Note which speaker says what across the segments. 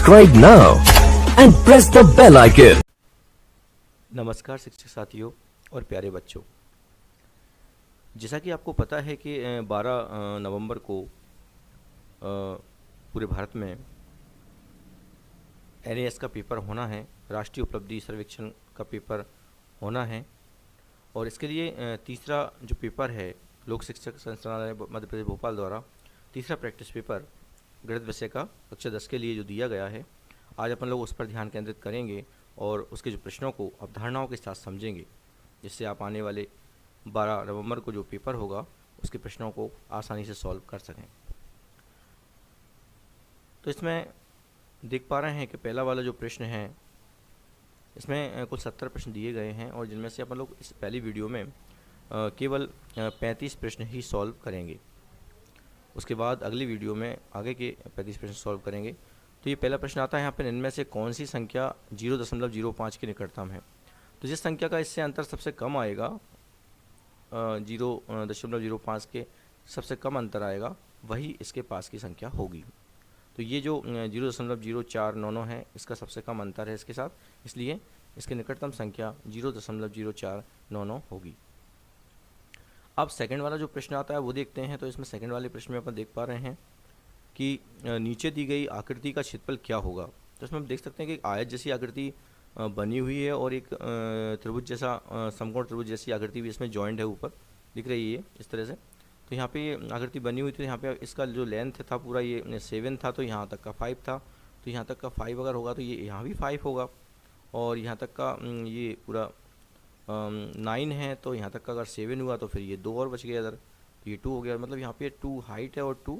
Speaker 1: Subscribe now and press the bell icon.
Speaker 2: नमस्कार शिक्षक साथियों और प्यारे बच्चों, जैसा कि आपको पता है कि 12 नवंबर को पूरे भारत में NAS का पेपर होना है, राष्ट्रीय उपलब्धि सर्वेक्षण का पेपर होना है। और इसके लिए तीसरा जो पेपर है लोक शिक्षक संस्थानालय मध्य प्रदेश भोपाल द्वारा तीसरा प्रैक्टिस पेपर गणित विषय का कक्षा 10 के लिए जो दिया गया है, आज अपन लोग उस पर ध्यान केंद्रित करेंगे और उसके जो प्रश्नों को अवधारणाओं के साथ समझेंगे, जिससे आप आने वाले 12 नवंबर को जो पेपर होगा उसके प्रश्नों को आसानी से सॉल्व कर सकें। तो इसमें देख पा रहे हैं कि पहला वाला जो प्रश्न है, इसमें कुल 70 प्रश्न दिए गए हैं और जिनमें से अपन लोग इस पहली वीडियो में केवल 35 प्रश्न ही सॉल्व करेंगे। उसके बाद अगली वीडियो में आगे के 35 प्रश्न सॉल्व करेंगे। तो ये पहला प्रश्न आता है यहाँ पे, इनमें से कौन सी संख्या 0.05 के निकटतम है। तो जिस संख्या का इससे अंतर सबसे कम आएगा, 0.05 के सबसे कम अंतर आएगा, वही इसके पास की संख्या होगी। तो ये जो 0.0499 है, इसका सबसे कम अंतर है इसके साथ, इसलिए इसके निकटतम संख्या 0.0499 होगी। अब सेकंड वाला जो प्रश्न आता है वो देखते हैं। तो इसमें सेकंड वाले प्रश्न में अपन देख पा रहे हैं कि नीचे दी गई आकृति का क्षेत्रफल क्या होगा। तो इसमें हम देख सकते हैं कि एक आयत जैसी आकृति बनी हुई है और एक त्रिभुज जैसा समकोण त्रिभुज जैसी आकृति भी इसमें जॉइंट है, ऊपर दिख रही है इस तरह से। तो यहाँ पे आकृति बनी हुई थी, यहाँ पे इसका जो लेंथ था पूरा ये 7 था, तो यहाँ तक का 5 था। तो यहाँ तक का 5 अगर होगा तो ये यहाँ भी 5 होगा, और यहाँ तक का ये पूरा 9 है, तो यहाँ तक का अगर 7 हुआ तो फिर ये 2 और बच गया इधर, तो ये 2 हो गया। मतलब यहाँ पे 2 हाइट है और 2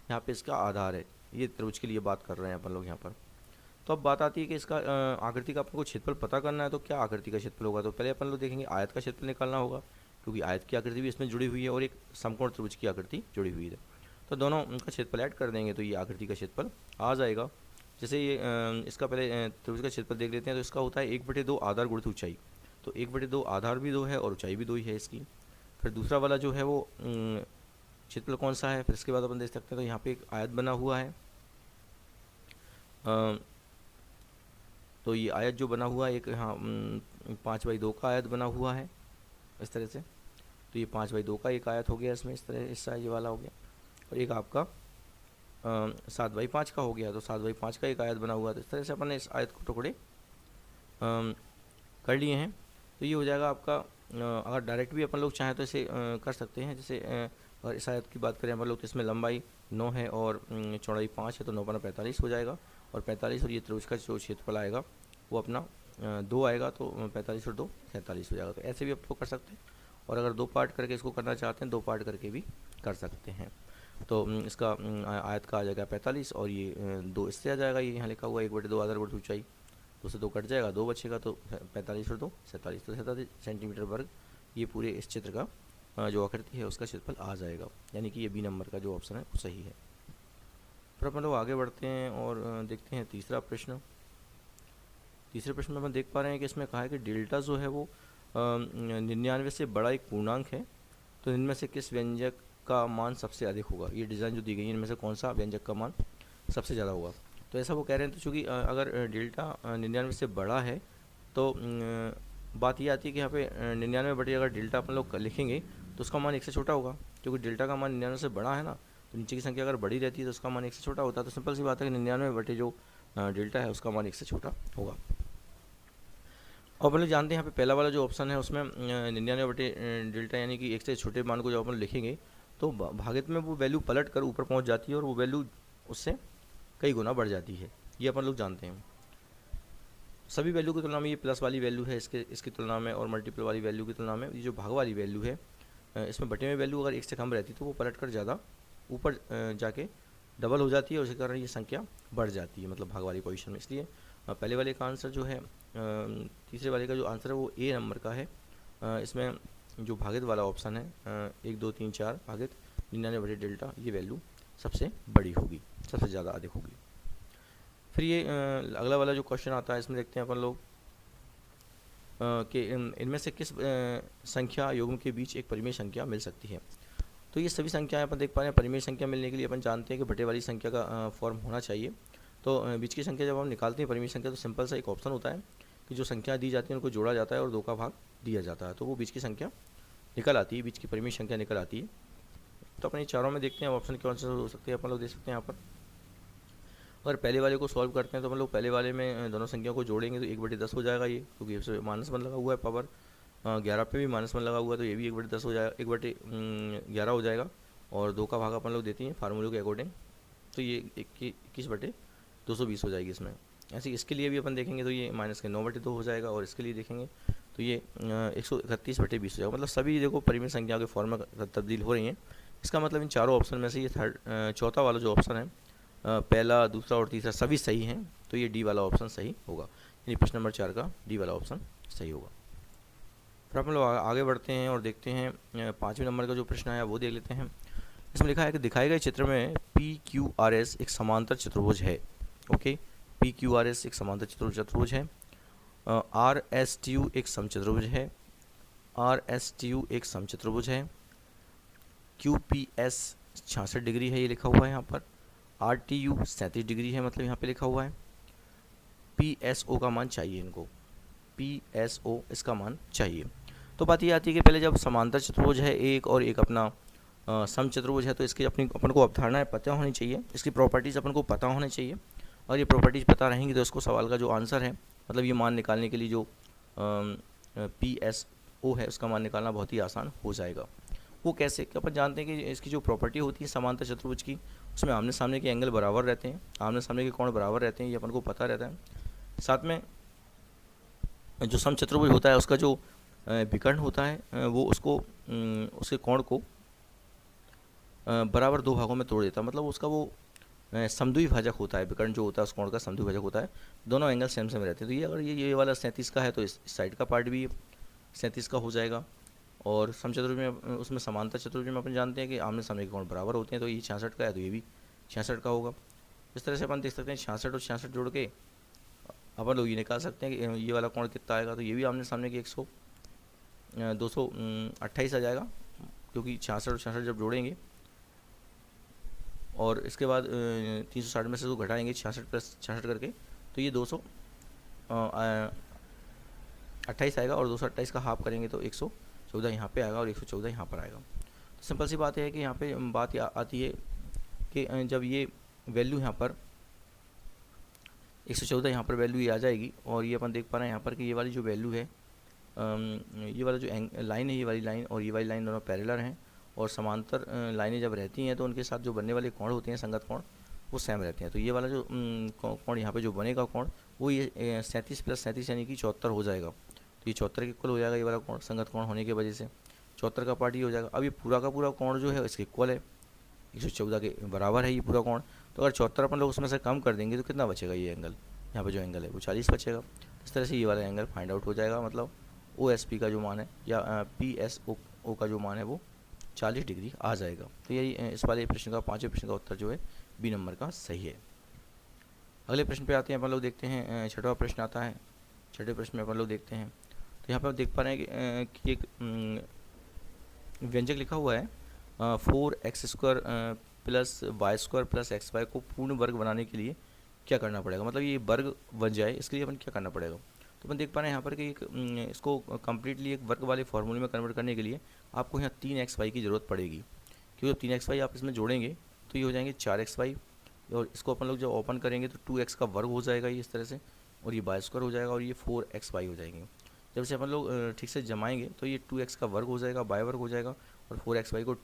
Speaker 2: यहाँ पे इसका आधार है। ये त्रिभुज के लिए बात कर रहे हैं अपन लोग यहाँ पर। तो अब बात आती है कि इसका आकृति का अपन को क्षेत्रफल पता करना है, तो क्या आकृति का क्षेत्रफल होगा। तो पहले अपन लोग देखेंगे आयत का क्षेत्रफल निकालना होगा, क्योंकि आयत की आकृति भी इसमें जुड़ी हुई है और एक समकोण त्रिभुज की आकृति जुड़ी हुई है। तो दोनों उनका क्षेत्रफल ऐड कर देंगे तो ये आकृति का क्षेत्रफल आ जाएगा। जैसे ये इसका पहले त्रिभुज का क्षेत्रफल देख लेते हैं। तो इसका होता है 1/2 आधार गुणित ऊंचाई। तो 1/2 आधार भी 2 है और ऊंचाई भी 2 ही है इसकी। फिर दूसरा वाला जो है वो क्षेत्रफल कौन सा है, फिर इसके बाद अपन देख सकते हैं। तो यहाँ पे एक आयत बना हुआ है, तो ये आयत जो बना हुआ है एक यहाँ 5/2 का आयत बना हुआ है इस तरह से। तो ये 5/2 का एक आयत हो गया इसमें, इस तरह इस साइज वाला हो गया। और एक आपका 7/5 का हो गया, तो 7/5 का एक आयत बना हुआ है। तो इस तरह से अपन ने इस आयत को टुकड़े कर लिए हैं। तो ये हो जाएगा आपका, अगर डायरेक्ट भी अपन लोग चाहें तो इसे कर सकते हैं। जैसे अगर इस आयत की बात करें अपन लोग, तो इसमें लंबाई 9 है और चौड़ाई 5 है, तो 9 × 45 हो जाएगा। और 45 और ये त्रिभुज का जो क्षेत्रफल आएगा वो अपना 2 आएगा, तो 45 और 2 47 हो जाएगा। तो ऐसे भी आप लोग कर सकते हैं, और अगर 2 पार्ट करके इसको करना चाहते हैं 2 पार्ट करके भी कर सकते हैं। तो इसका आयत का आ जाएगा 45 और ये 2 इससे आ जाएगा। ये यहाँ लिखा हुआ 1/2 आधार गुणित ऊंचाई, 2 से 2 कट जाएगा, 2 बचेगा, तो 45 और 2 47, तो 47 सेंटीमीटर वर्ग ये पूरे इस चित्र का जो आकृति है उसका क्षेत्रफल आ जाएगा। यानी कि ये बी नंबर का जो ऑप्शन है वो सही है। फिर अपन लोग आगे बढ़ते हैं और देखते हैं तीसरा प्रश्न। तीसरे प्रश्न में अपन देख पा रहे हैं कि इसमें कहा है कि डेल्टा जो है वो 99 से बड़ा एक पूर्णांक है। तो इनमें से किस व्यंजक का मान सबसे अधिक होगा। ये डिज़ाइन जो दी गई है इनमें से कौन सा व्यंजक का मान सबसे ज़्यादा होगा। तो ऐसा वो कह रहे हैं। तो चूँकि अगर डेल्टा 99 से बड़ा है तो बात ये आती है कि यहाँ पे 99 बटे अगर डेल्टा अपन लोग लिखेंगे तो उसका मान 1 से छोटा होगा, क्योंकि डेल्टा का मान 99 से बड़ा है ना। तो नीचे की संख्या अगर बड़ी रहती है तो उसका मान 1 से छोटा होता है। तो सिंपल सी बात है कि 99 बटे जो डेल्टा है उसका मान 1 से छोटा होगा। और अपन लोग जानते हैं यहाँ पे पहला वाला जो ऑप्शन है उसमें 99 बटे डेल्टा यानी कि 1 से छोटे मान को जब अपन लिखेंगे तो भागित में वो वैल्यू पलट कर ऊपर पहुँच जाती है और वो वैल्यू उससे कई गुना बढ़ जाती है। ये अपन लोग जानते हैं। सभी वैल्यू की तुलना में ये प्लस वाली वैल्यू है इसकी तुलना में, और मल्टीपल वाली वैल्यू की तुलना में ये जो भाग वाली वैल्यू है, इसमें बटे में वैल्यू अगर 1 से कम रहती तो वो पलट कर ज़्यादा ऊपर जाके डबल हो जाती है और उसके कारण ये संख्या बढ़ जाती है, मतलब भाग वाली पोजीशन में। इसलिए पहले वाले का आंसर जो है, तीसरे वाले का जो आंसर है वो ए नंबर का है। इसमें जो भागित वाला ऑप्शन है 1 2 3 4 भागित 99 बटे डेल्टा, ये वैल्यू सबसे बड़ी होगी, सबसे ज़्यादा अधिक होगी। फिर ये अगला वाला जो क्वेश्चन आता है इसमें देखते हैं अपन लोग कि इनमें से किस संख्या युग्म के बीच एक परिमेय संख्या मिल सकती है। तो ये सभी संख्याएं अपन देख पा रहे हैं। परिमेय संख्या मिलने के लिए अपन जानते हैं कि बटे वाली संख्या का फॉर्म होना चाहिए। तो बीच की संख्या जब हम निकालते हैं परिमेय संख्या, तो सिंपल सा एक ऑप्शन होता है कि जो संख्या दी जाती है उनको जोड़ा जाता है और 2 का भाग दिया जाता है, तो वो बीच की संख्या निकल आती है, बीच की परिमेय संख्या निकल आती है। तो अपने चारों में देखते हैं ऑप्शन कौन से हो सकते हैं, अपन लोग देख सकते हैं यहाँ पर। अगर पहले वाले को सॉल्व करते हैं तो हम लोग पहले वाले में दोनों संख्या को जोड़ेंगे तो 1/10 हो जाएगा ये, क्योंकि इसमें -1 लगा हुआ है पावर। 11 पे भी -1 लगा हुआ है, तो ये भी 1/10 हो जाएगा, 1/11 हो जाएगा। और 2 का भाग अपन लोग देते हैं फार्मूले के अकॉर्डिंग, तो ये 21/220 हो जाएगी इसमें। ऐसे इसके लिए भी अपन देखेंगे तो ये -9/2 हो जाएगा, और इसके लिए देखेंगे तो ये 131/20 हो जाएगा। मतलब सभी देखो परिमेय संख्या के फॉर्म में तब्दील हो रही हैं। इसका मतलब इन चारों ऑप्शन में से ये चौथा वाला जो ऑप्शन है, पहला, दूसरा और तीसरा सभी सही हैं, तो ये डी वाला ऑप्शन सही होगा, यानी प्रश्न नंबर 4 का डी वाला ऑप्शन सही होगा। फिर अपन लोग आगे बढ़ते हैं और देखते हैं 5वें नंबर का जो प्रश्न है वो देख लेते हैं। इसमें लिखा है कि दिखाए गए चित्र में PQRS एक समांतर चतुर्भुज है। ओके, PQRS एक समांतर चतुर्भुज है। RSTU एक समचतुर्भुज है। RSTU एक समचतुर्भुज है। QPS 66 डिग्री है, ये लिखा हुआ है यहाँ पर। RTU 37 डिग्री है, मतलब यहाँ पे लिखा हुआ है। PSO का मान चाहिए इनको, PSO इसका मान चाहिए। तो बात ये आती है कि पहले जब समांतर चतुर्भुज है एक और एक अपना समचतुर्भुज है, तो इसकी अपन को अवधारणाएं पता होनी चाहिए, इसकी प्रॉपर्टीज़ अपन को पता होनी चाहिए। और ये प्रॉपर्टीज़ पता रहेंगी तो इसको सवाल का जो आंसर है, मतलब ये मान निकालने के लिए जो PSO है उसका मान निकालना बहुत ही आसान हो जाएगा। वो कैसे, कि अपन जानते हैं कि इसकी जो प्रॉपर्टी होती है समांतर चतुर्भुज की, उसमें आमने सामने के एंगल बराबर रहते हैं, आमने सामने के कोण बराबर रहते हैं, ये अपन को पता रहता है। साथ में जो समचतुर्भुज होता है उसका जो विकर्ण होता है वो उसको उसके कोण को बराबर 2 भागों में तोड़ देता है, मतलब उसका वो समद्विभाजक होता है। विकर्ण जो होता है उस कोण का समद्विभाजक होता है, दोनों एंगल सेम सेम रहते हैं। तो ये अगर ये वाला 37 का है तो इस साइड का पार्ट भी 37 का हो जाएगा। और समचतुर्भुज में, उसमें समांतर चतुर्भुज में अपन जानते हैं कि आमने सामने के कोण बराबर होते हैं, तो ये 66 का है तो ये भी 66 का होगा। इस तरह से अपन देख सकते हैं 66 और 66 जोड़ के अपन लोग ये निकाल सकते हैं कि ये वाला कोण कितना आएगा, तो ये भी आमने सामने के 228 आ जाएगा, क्योंकि 66 और 66 जब जोड़ेंगे और इसके बाद 360 में से तो घटाएंगे 66 + 66 करके, तो ये 228 आएगा, और 228 का हाफ करेंगे तो 114 यहाँ पे आएगा और 114 यहाँ पर आएगा। तो सिंपल सी बात है कि यहाँ पे बात आती है कि जब ये वैल्यू यहाँ पर 114 यहाँ पर वैल्यू ये आ जाएगी, और ये अपन देख पा रहे हैं यहाँ पर कि ये वाली जो वैल्यू है, ये वाला जो लाइन है, ये वाली लाइन और ये वाली लाइन दोनों पैरेलल हैं, और समांतर लाइनें जब रहती हैं तो उनके साथ जो बनने वाले कोण होते हैं संगत कोण, वो सेम रहते हैं। तो ये वाला जो कोण यहाँ पे जो बनेगा कोण, वो ये 37 + 37 यानी कि 74 हो जाएगा। तो ये 74 के इक्वल हो जाएगा, ये वाला कोण संगत कोण होने की वजह से 74 का पार्ट ये हो जाएगा। अब ये पूरा का पूरा कोण जो है इसके इक्वल है, 114 के बराबर है ये पूरा कोण। तो अगर 74 अपन लोग उसमें से कम कर देंगे तो कितना बचेगा, ये एंगल यहाँ पे जो एंगल है वो 40 बचेगा। इस तरह से ये वाला एंगल फाइंड आउट हो जाएगा, मतलब OSP का जो मान है या PSO का जो मान है वो 40 डिग्री आ जाएगा। तो यही इस वाले प्रश्न का 5वें प्रश्न का उत्तर जो है B नंबर का सही है। अगले प्रश्न पे आते हैं, अपन लोग देखते हैं 6वां प्रश्न आता है। 6वें प्रश्न में अपन लोग देखते हैं तो यहाँ पर आप देख पा रहे हैं कि एक व्यंजक लिखा हुआ है 4x² + y² + xy को पूर्ण वर्ग बनाने के लिए क्या करना पड़ेगा, मतलब ये वर्ग बन जाए इसके लिए अपन क्या करना पड़ेगा। तो अपन देख पा रहे हैं यहाँ पर कि इसको कम्प्लीटली एक वर्ग वाले फॉर्मूले में कन्वर्ट करने के लिए आपको यहाँ 3xy की ज़रूरत पड़ेगी, क्योंकि 3xy आप इसमें जोड़ेंगे तो ये हो जाएंगे 4xy, और इसको अपन लोग जब ओपन करेंगे तो 2x का वर्ग हो जाएगा ये इस तरह से, और ये y² हो जाएगा, और ये 4xy हो जाएंगे। जब से अपन लोग ठीक से जमाएंगे तो ये 2x का वर्ग हो जाएगा, y वर्ग हो जाएगा, और 4xy को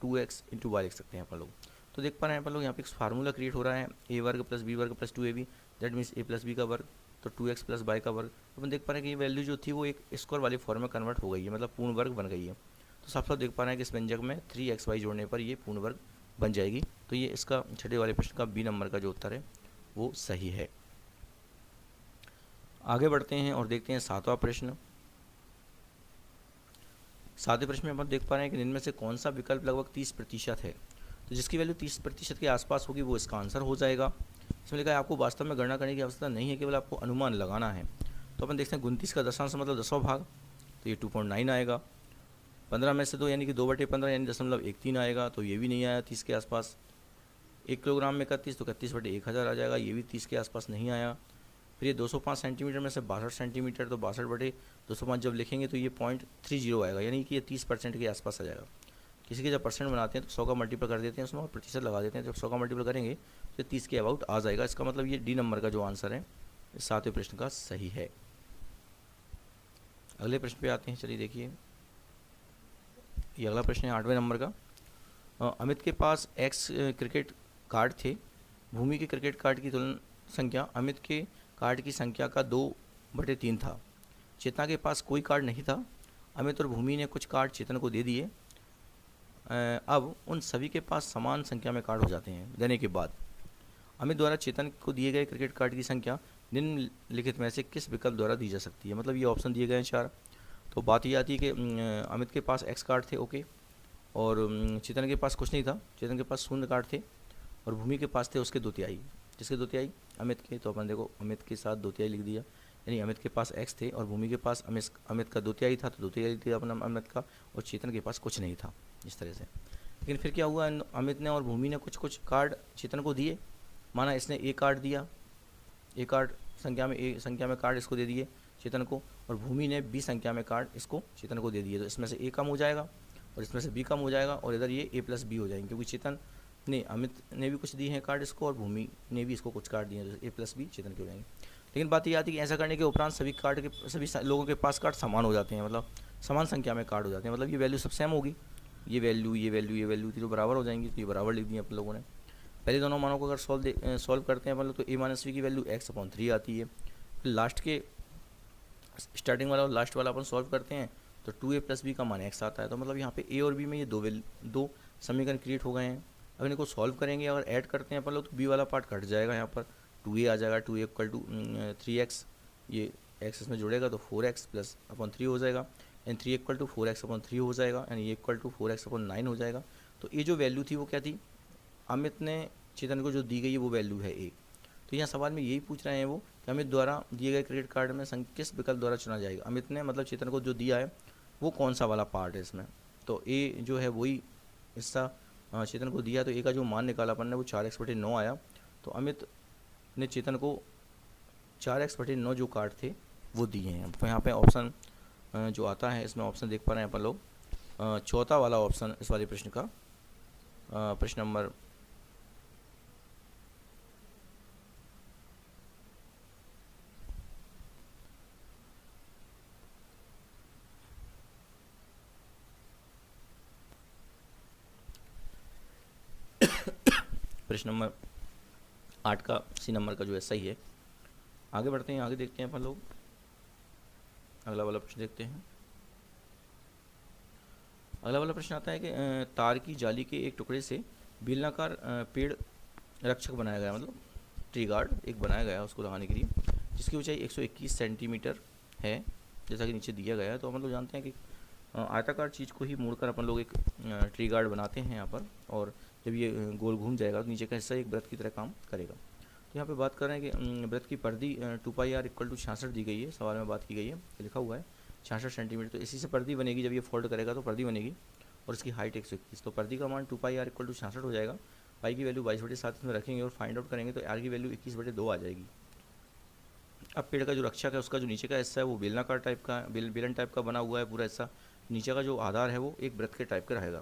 Speaker 2: 2x × y लिख सकते हैं अपन लोग। तो देख पा रहे हैं अपन लोग यहाँ पे एक फार्मूला क्रिएट हो रहा है, a वर्ग + b वर्ग + 2ab, that means a + b का वर्ग, तो 2x + y का वर्ग। अपन देख पा रहे हैं कि ये वैल्यू जो थी वो एक स्क्वायर वाली फॉर्म में कन्वर्ट हो गई है, मतलब पूर्ण वर्ग बन गई है। तो साफ साफ देख पा रहे हैं कि इस व्यंजक में 3xy जोड़ने पर ये पूर्ण वर्ग बन जाएगी। तो ये इसका 6वें वाले प्रश्न का B नंबर का जो उत्तर है वो सही है। आगे बढ़ते हैं और देखते हैं 7वां प्रश्न। 7वें प्रश्न में अपन देख पा रहे हैं कि इनमें से कौन सा विकल्प लगभग 30% है, तो जिसकी वैल्यू 30% के आसपास होगी वो इसका आंसर हो जाएगा। इसमें लिखा है आपको वास्तव में गणना करने की आवश्यकता नहीं है, केवल आपको अनुमान लगाना है। तो अपन देखते हैं 29 का दशांश मतलब 10वां भाग, तो ये 2.9 आएगा। 15 में से 2 यानी कि 2/15 यानी 0.13 आएगा, तो ये भी नहीं आया 30 के आसपास। 1 किलोग्राम में 31 तो 31/1000 आ जाएगा, ये भी 30 के आसपास नहीं आया। फिर ये 205 सेंटीमीटर में से 62 सेंटीमीटर, तो 62/205 जब लिखेंगे तो ये 0.30 आएगा, यानी कि ये 30% के आसपास आ जाएगा। किसी के जब परसेंट बनाते हैं तो 100 का मल्टीपल कर देते हैं उसमें और प्रतिशत लगा देते हैं, जब 100 का मल्टीपल करेंगे तो 30 के अबाउट आ जाएगा। इसका मतलब ये डी नंबर का जो आंसर है 7वें प्रश्न का सही है। अगले प्रश्न पे आते हैं, चलिए देखिए ये अगला प्रश्न है 8वें नंबर का। अमित के पास X क्रिकेट कार्ड थे। भूमि के क्रिकेट कार्ड की तुलना संख्या अमित के कार्ड की संख्या का 2/3 था। चेतना के पास कोई कार्ड नहीं था। अमित और भूमि ने कुछ कार्ड चेतन को दे दिए। अब उन सभी के पास समान संख्या में कार्ड हो जाते हैं। देने के बाद अमित द्वारा चेतन को दिए गए क्रिकेट कार्ड की संख्या निम्नलिखित में से किस विकल्प द्वारा दी जा सकती है। मतलब ये ऑप्शन दिए गए हैं 4। तो बात ये आती है कि अमित के पास X कार्ड थे, ओके, और चेतन के पास कुछ नहीं था। चेतन के पास 0 कार्ड थे और भूमि के पास थे उसके 2 तिहाई। जिसके 2 तिहाई अमित के, तो अपन देखो अमित के साथ 2 तिहाई लिख दिया, यानी अमित के पास X थे और भूमि के पास अमित का 2 तिहाई था, तो 2 तिहाई लिख दिया अपना अमित का, और चेतन के पास कुछ नहीं था, इस तरह से। लेकिन फिर क्या हुआ, अमित ने और भूमि ने कुछ कार्ड चेतन को दिए। माना इसने A कार्ड दिया, A कार्ड संख्या में कार्ड इसको दे दिए चेतन को, और भूमि ने B संख्या में कार्ड इसको चेतन को दे दिए। तो इसमें से A कम हो जाएगा और इसमें से B कम हो जाएगा, और इधर ये A+B हो जाएंगे, क्योंकि चेतन ने अमित ने भी कुछ दिए हैं कार्ड इसको और भूमि ने भी इसको कुछ कार्ड दिए हैं, तो A+B चेतन के हो जाएंगे। लेकिन बात ये आती है कि ऐसा करने के उपरांत सभी लोगों के पास कार्ड समान हो जाते हैं, मतलब समान संख्या में कार्ड हो जाते हैं, मतलब ये वैल्यू सब सेम होगी। ये वैल्यू थी तो बराबर हो जाएंगी, तो ये बराबर लिख दी अपन लोगों ने। पहले दोनों मानों को अगर सॉल्व करते हैं अपन लोग, तो A-V की वैल्यू X/3 आती है। फिर लास्ट के स्टार्टिंग वाला और लास्ट वाला अपन सॉल्व करते हैं तो 2A+B का मान X आता है। तो मतलब यहाँ पे A और B में ये दो समीकरण क्रिएट हो गए हैं। अब इनको सॉल्व करेंगे, अगर ऐड करते हैं अपन लोग तो B वाला पार्ट कट जाएगा, यहाँ पर 2A आ जाएगा, 2A = 3x, ये x इसमें जुड़ेगा तो 4x+/3 हो जाएगा, यानी 3 = 4x/3 हो जाएगा, यानी ये = 4x/9 हो जाएगा। तो ये जो वैल्यू थी वो क्या थी, अमित ने चेतन को जो दी गई है वो वैल्यू है A। तो यहाँ सवाल में यही पूछ रहे हैं वो कि अमित द्वारा दिए गए क्रेडिट कार्ड में किस विकल्प द्वारा चुना जाएगा। अमित ने मतलब चेतन को जो दिया है वो कौन सा वाला पार्ट है इसमें, तो A जो है वही हिस्सा चेतन को दिया, तो A का जो मान निकाला अपन ने वो 4x/9 आया। तो अमित ने चेतन को 4x/9 जो कार्ड थे वो दिए हैं। तो यहाँ पे ऑप्शन जो आता है इसमें ऑप्शन देख पा रहे हैं अपन लोग, चौथा वाला ऑप्शन इस वाले प्रश्न का, प्रश्न नंबर प्रश्न नंबर 8 का C नंबर का जो है सही है। आगे बढ़ते हैं, आगे देखते हैं अपन लोग, अगला वाला प्रश्न देखते हैं। अगला वाला प्रश्न आता है कि तार की जाली के एक टुकड़े से बेलनाकार पेड़ रक्षक बनाया गया, मतलब ट्री गार्ड एक बनाया गया उसको लगाने के लिए, जिसकी ऊंचाई 121 सेंटीमीटर है, जैसा कि नीचे दिया गया है। तो हम लोग जानते हैं कि आयताकार चीज़ को ही मोड़कर अपन लोग एक ट्री गार्ड बनाते हैं यहाँ पर, और जब ये गोल घूम जाएगा तो नीचे का हिस्सा एक वृत्त की तरह काम करेगा। तो यहाँ पे बात कर रहे हैं कि वृत्त की परिधि 2πr = 66 दी गई है, सवाल में बात की गई है, लिखा हुआ है 66 सेंटीमीटर। तो इसी से परिधि बनेगी, जब ये फोल्ड करेगा तो परिधि बनेगी, और इसकी हाइट 121। तो परिधि का मान 2πr = 66 हो जाएगा। पाई की वैल्यू 22/7 इसमें रखेंगे और फाइंड आउट करेंगे तो आर की वैल्यू 21/2 आ जाएगी। अब पेड़ का जो रक्षक है उसका जो नीचे का हिस्सा है वो बेलनाकार टाइप का, बेलन टाइप का बना हुआ है पूरा हिस्सा, नीचे का जो आधार है वो एक वृत्त के टाइप का रहेगा।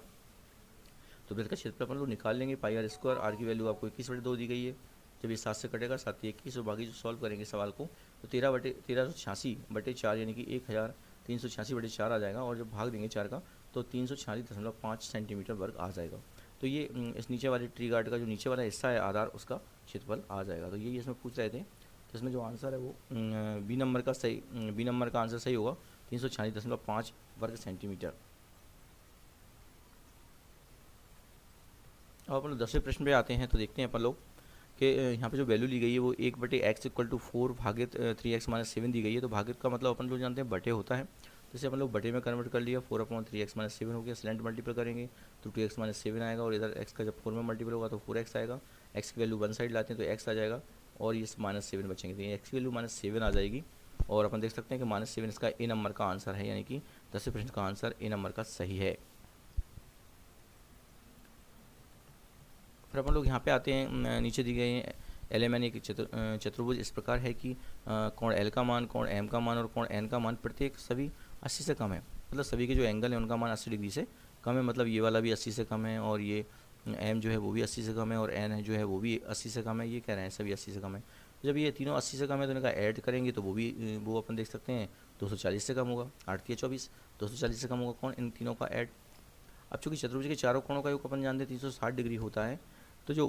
Speaker 2: तो वृत्त का क्षेत्रफल अपन लोग निकाल लेंगे, πr², आर की वैल्यू आपको 21/2 दी गई है। जब ये 7 से कटेगा 7 21, और बाकी जो सॉल्व करेंगे सवाल को तो 1386/4 यानी कि 1386/4 आ जाएगा, और जब भाग देंगे 4 का तो 346.5 सेंटीमीटर वर्ग आ जाएगा। तो ये इस नीचे वाले ट्री गार्ड का जो नीचे वाला हिस्सा है आधार, उसका क्षेत्रफल आ जाएगा। तो यही इसमें पूछ रहे थे, तो इसमें जो आंसर है वो बी नंबर का आंसर सही होगा, 346.5 वर्ग सेंटीमीटर। अब अपन लोग 10वें प्रश्न पे आते हैं, तो देखते हैं अपन लोग कि यहाँ पे जो वैल्यू ली गई है वो 1/x = 4 भागित 3x - 7 दी गई है। तो भागित का मतलब अपन लोग जानते हैं बटे होता है, तो इसे अपन लोग बटे में कन्वर्ट कर लिया, 4/3x - 7 हो गया। स्लैंट मल्टीपल करेंगे तो 2x - 7 आएगा, और इधर x का जब 4 में मल्टीपल होगा तो 4x आएगा। x की वैल्यू वन साइड लाते हैं तो x आ जाएगा, और ये -7 बचेंगे, तो x की वैल्यू -7 आ जाएगी। और अपन देख सकते हैं कि -7 इसका A नंबर का आंसर है, यानी कि 10वें प्रश्न का आंसर A नंबर का सही है। फिर अपन लोग यहाँ पे आते हैं, नीचे दी गई LMN एक चतुर्भुज इस प्रकार है कि कोण L का मान, कोण M का मान और कोण N का मान प्रत्येक सभी 80 से कम है। मतलब सभी के जो एंगल है उनका मान 80 डिग्री से कम है। मतलब ये वाला भी 80 से कम है और ये M जो है वो भी 80 से कम है और N है जो है वो भी 80 से कम है। ये कह रहे हैं सभी 80 से कम है। जब ये तीनों 80 से कम है तो इनका ऐड करेंगे तो वो अपन देख सकते हैं 240 से कम होगा। 8 के 24 240 से कम होगा कौन, इन तीनों का ऐड। अब चूँकि चतुर्भुज के चारों कोणों का योग अपन जानते हैं 360 डिग्री होता है, तो जो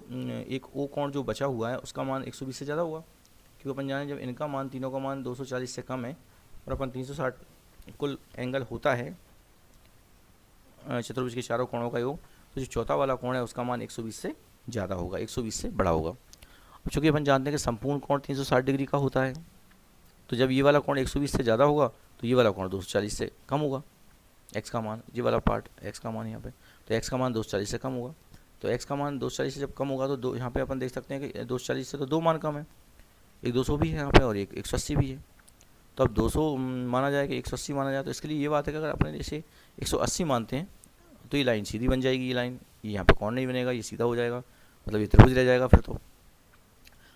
Speaker 2: एक ओ कोण जो बचा हुआ है उसका मान 120 से ज़्यादा होगा, क्योंकि अपन जाने जब इनका मान तीनों का मान 240 से कम है और अपन 360 कुल एंगल होता है चतुर्भुज के चारों कोणों का योग, तो जो चौथा वाला कोण है उसका मान 120 से ज़्यादा होगा, 120 से बड़ा होगा। अब चूँकि अपन जानते हैं कि संपूर्ण कोण 360 डिग्री का होता है, तो जब ये वाला कोण 120 से ज़्यादा होगा तो ये वाला कोण 240 से कम होगा। x का मान, ये वाला पार्ट x का मान यहाँ पे, तो x का मान 240 से कम होगा। तो x का मान 240 से जब कम होगा तो दो यहाँ पे अपन देख सकते हैं कि 240 से तो दो मान कम है, एक 200 भी है यहाँ पे और एक 180 भी है। तो अब 200 माना जाए कि 180 माना जाए, तो इसके लिए ये बात है कि अगर अपने जैसे 180 मानते हैं तो ये लाइन सीधी बन जाएगी, ये लाइन, ये यहाँ पे कोण नहीं बनेगा, ये सीधा हो जाएगा, मतलब ये त्रिभुज रह जाएगा फिर तो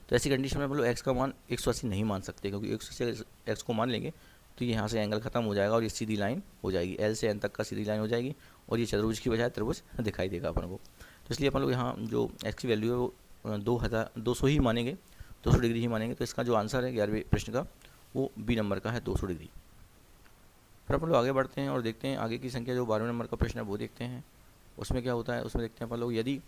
Speaker 2: ऐसी कंडीशन में हम लोग x का मान 180 नहीं मान सकते, क्योंकि 180 x को मान लेंगे तो यहाँ से एंगल खत्म हो जाएगा और ये सीधी लाइन हो जाएगी, L से N तक का सीधी लाइन हो जाएगी और ये चतुर्भुज की बजाय त्रिभुज दिखाई देगा अपन को। तो इसलिए अपन लोग यहाँ जो x की वैल्यू है वो 200 ही मानेंगे, 200 डिग्री ही मानेंगे। तो इसका जो आंसर है 11वें प्रश्न का वो बी नंबर का है, 200 डिग्री। फिर अपन लोग आगे बढ़ते हैं और देखते हैं आगे की संख्या जो 12वें नंबर का प्रश्न है वो देखते हैं। उसमें क्या होता है, उसमें देखते हैं अपन लोग यदि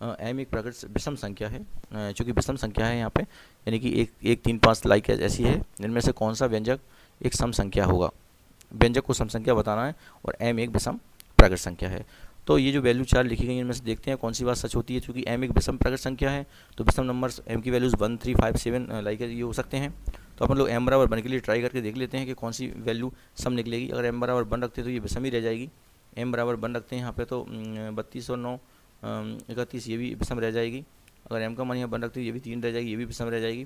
Speaker 2: m एक प्रकट विषम संख्या है, चूँकि विषम संख्या है यहाँ पे, यानी कि 1 3 5 लाइक ऐसी है, इनमें से कौन सा व्यंजक एक सम संख्या होगा। व्यंजक को सम संख्या बताना है और m एक विषम प्रकट संख्या है। तो ये जो वैल्यू 4 लिखी गई इनमें से देखते हैं कौन सी बात सच होती है। चूँकि m एक विषम प्रकट संख्या है तो विषम नंबर्स m की वैल्यूज़ 1 3 5 7 लाइक ये हो सकते हैं। तो अपन लोग m बराबर 1 के लिए ट्राई करके देख लेते हैं कि कौन सी वैल्यू सम निकलेगी। अगर m बराबर 1 रखते तो ये विषम ही रह जाएगी। m बराबर 1 रखते हैं यहाँ पे तो 32 और 9 31 ये भी विषम रह जाएगी। अगर m का मान यहाँ 1 रखते तो ये भी 3 रह जाएगी, ये भी विषम रह जाएगी।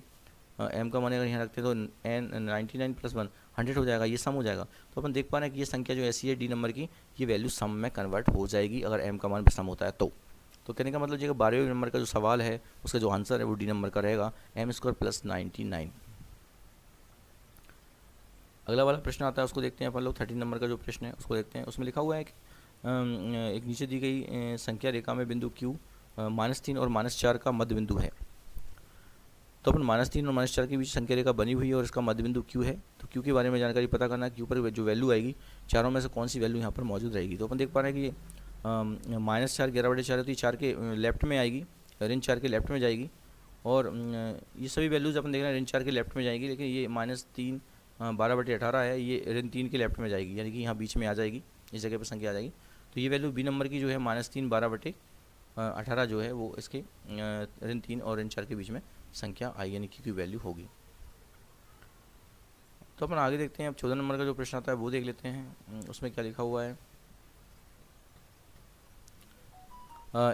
Speaker 2: m का मान अगर यहाँ रखते तो 99 + 1 100 हो जाएगा, ये सम हो जाएगा। तो अपन देख पा रहे हैं कि ये संख्या जो ऐसी है डी नंबर की, ये वैल्यू सम में कन्वर्ट हो जाएगी अगर m का मान विषम होता है तो कहने का मतलब 12वें नंबर का जो सवाल है उसका जो आंसर है वो डी नंबर का रहेगा, m² + 99। अगला वाला प्रश्न आता है उसको देखते हैं अपन लोग। 13 नंबर का जो प्रश्न है उसको देखते हैं। उसमें लिखा हुआ है कि एक नीचे दी गई संख्या रेखा में बिंदु Q -3 और -4 का मध्य बिंदु है। तो अपन -3 और -4 के बीच संख्या रेखा बनी हुई है और इसका मध्य बिंदु Q है। तो Q के बारे में जानकारी पता करना है, Q पर जो वैल्यू आएगी चारों में से कौन सी वैल्यू यहाँ पर मौजूद रहेगी। तो अपन देख पा रहे हैं कि -4 11/4 है तो ये 4 के लेफ्ट में आएगी, ऋण 4 के लेफ्ट में जाएगी और ये सभी वैल्यूज़ अपन देख रहे हैं ऋण 4 के लेफ्ट में जाएगी, लेकिन ये -3 12/18 है, ये ऋण 3 के लेफ्ट में जाएगी, यानी कि यहाँ बीच में आ जाएगी, इस जगह पर संख्या आ जाएगी। तो ये वैल्यू बी नंबर की जो है -3 12/18 जो है वो इसके ऋण 3 और ऋण 4 के बीच में संख्या आई, यानी कि वैल्यू होगी। तो अपन आगे देखते हैं। अब 14 नंबर का जो प्रश्न आता है वो देख लेते हैं। उसमें क्या लिखा हुआ है,